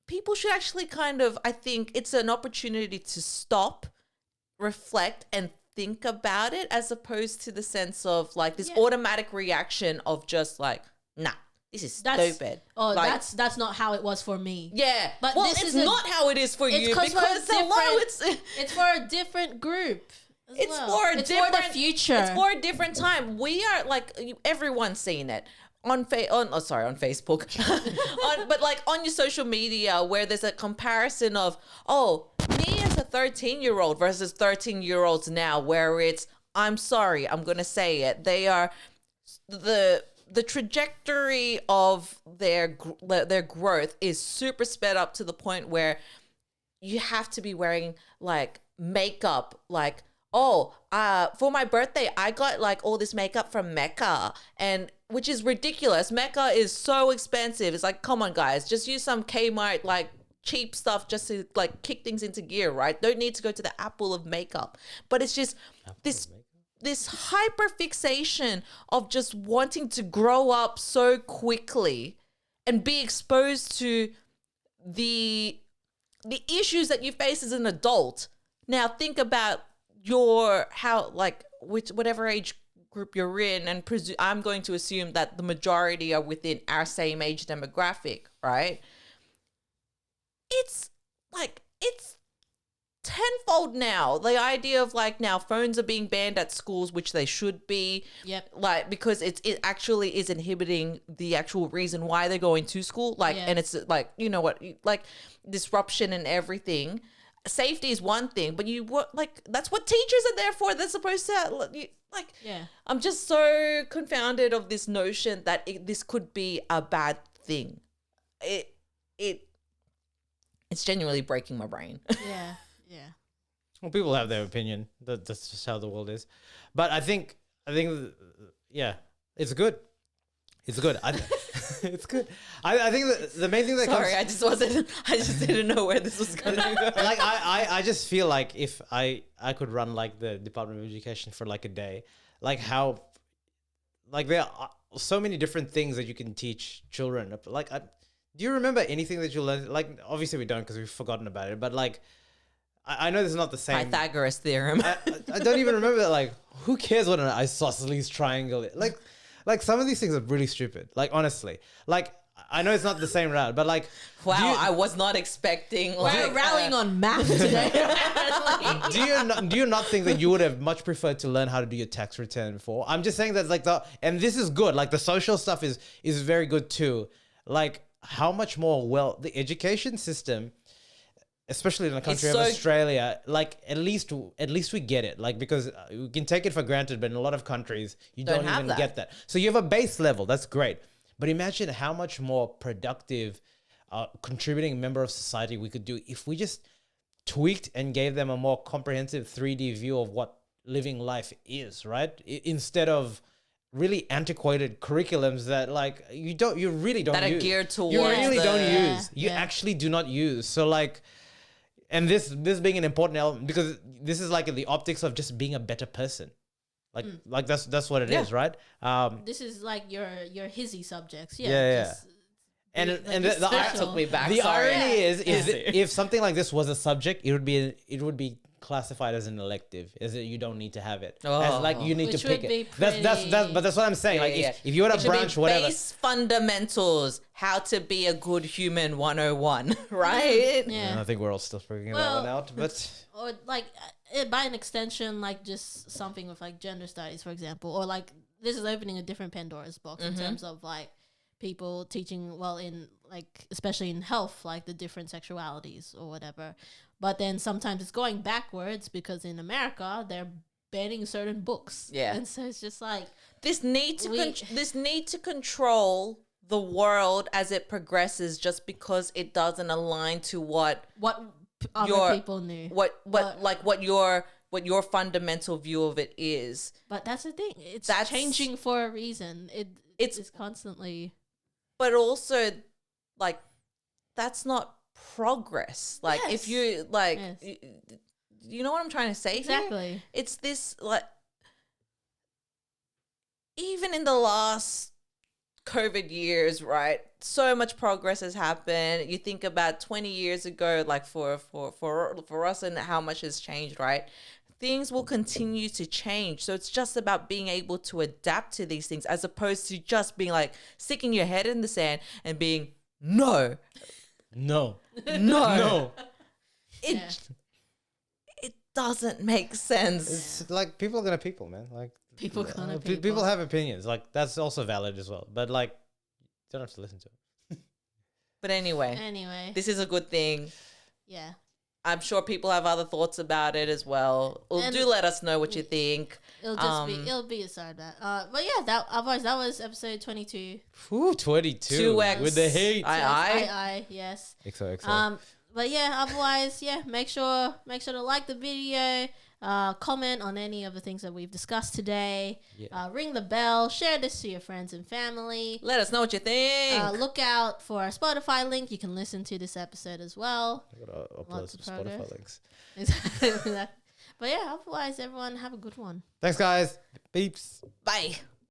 people should actually kind of, I think it's an opportunity to stop, reflect, and think about it as opposed to the sense of like this automatic reaction of just like, nah. This is stupid. Oh, like, that's not how it was for me. Yeah, but well, it's not how it is for you because it's for a different group. It's for the future. It's for a different time. We are like everyone's seen it on Facebook, but like on your social media where there's a comparison of me as a 13-year-old versus 13-year-olds now, where it's I'm sorry, I'm gonna say it. They are the the trajectory of their growth is super sped up to the point where you have to be wearing like makeup, like, oh, for my birthday, I got like all this makeup from Mecca, and which is ridiculous. Mecca is so expensive. It's like, come on, guys, just use some Kmart like cheap stuff just to like kick things into gear, right? Don't need to go to the Apple of makeup. But it's just this hyper fixation of just wanting to grow up so quickly and be exposed to the issues that you face as an adult. Now think about whatever age group you're in, and I'm going to assume that the majority are within our same age demographic, right? It's tenfold now. The idea of like now phones are being banned at schools, which they should be. Yep. Like, because it actually is inhibiting the actual reason why they're going to school. Like, and it's like, you know what, like disruption and everything. Safety is one thing, but that's what teachers are there for. They're supposed to I'm just so confounded of this notion that this could be a bad thing. It's genuinely breaking my brain. Yeah. Well, people have their opinion. That's just how the world is. But I think, yeah, it's good. It's good. It's good. I think the main thing that I just didn't know where this was going to go. Like, I just feel like if I could run like the Department of Education for like a day, like how, like there are so many different things that you can teach children. Like, do you remember anything that you learned? Like, obviously we don't because we've forgotten about it, but like, I know this is not the same. Pythagoras theorem. I don't even remember that. Like, who cares what an isosceles triangle is? Like some of these things are really stupid. Like, honestly, like I know it's not the same route, but like, wow, I was not expecting. We're rallying on math today. do you not think that you would have much preferred to learn how to do your tax return before? I'm just saying that like and this is good. Like the social stuff is very good too. Like how much more the education system, especially in a country of Australia, like at least we get it. Like, because we can take it for granted, but in a lot of countries you don't even get that. So you have a base level, that's great. But imagine how much more productive, contributing member of society we could do if we just tweaked and gave them a more comprehensive 3D view of what living life is, right? Instead of really antiquated curriculums that like you really don't that use. Are geared towards you really don't Yeah. use. You actually do not use. So like, and this being an important element, because this is like the optics of just being a better person. Like that's what it is, right? This is like your hizzy subjects. Yeah. Just, And that took me back. The Sorry. irony is if something like this was a subject, it would be classified as an elective. Is it you don't need to have it? As like you need Which to pick would be it. But that's what I'm saying. If you had a branch, whatever. Base fundamentals, how to be a good human 101, right? Yeah. I think we're all still figuring that one out. But or like by an extension, like just something with like gender studies, for example, or like this is opening a different Pandora's box in terms of like people teaching in like especially in health, like the different sexualities or whatever. But then sometimes it's going backwards because in America they're banning certain books. Yeah, and so it's just like this need to control the world as it progresses, just because it doesn't align to what other people knew. What your fundamental view of it is. But that's the thing; it's changing for a reason. It's constantly. But also, like, that's not progress. Like, if you like, you know what I'm trying to say? Exactly. Here? It's this like, even in the last COVID years, right? So much progress has happened. You think about 20 years ago, like for us, and how much has changed, right? Things will continue to change. So it's just about being able to adapt to these things, as opposed to just being like sticking your head in the sand and being no. It doesn't make sense. It's like people are gonna people, man. Like people have opinions. Like that's also valid as well. But like, you don't have to listen to it. But anyway, this is a good thing. Yeah. I'm sure people have other thoughts about it as well. Well, do let us know what you think. It'll be a side bet. But yeah, that was episode 22. Ooh, 22. 2x. With the heat. I yes. XOXO. But yeah, otherwise, yeah, make sure to like the video, comment on any of the things that we've discussed today, ring the bell, share this to your friends and family. Let us know what you think. Look out for our Spotify link. You can listen to this episode as well. I gotta upload Lots some of Spotify progress. links. Exactly. But yeah, otherwise, everyone have a good one. Thanks, guys. Beeps. Bye.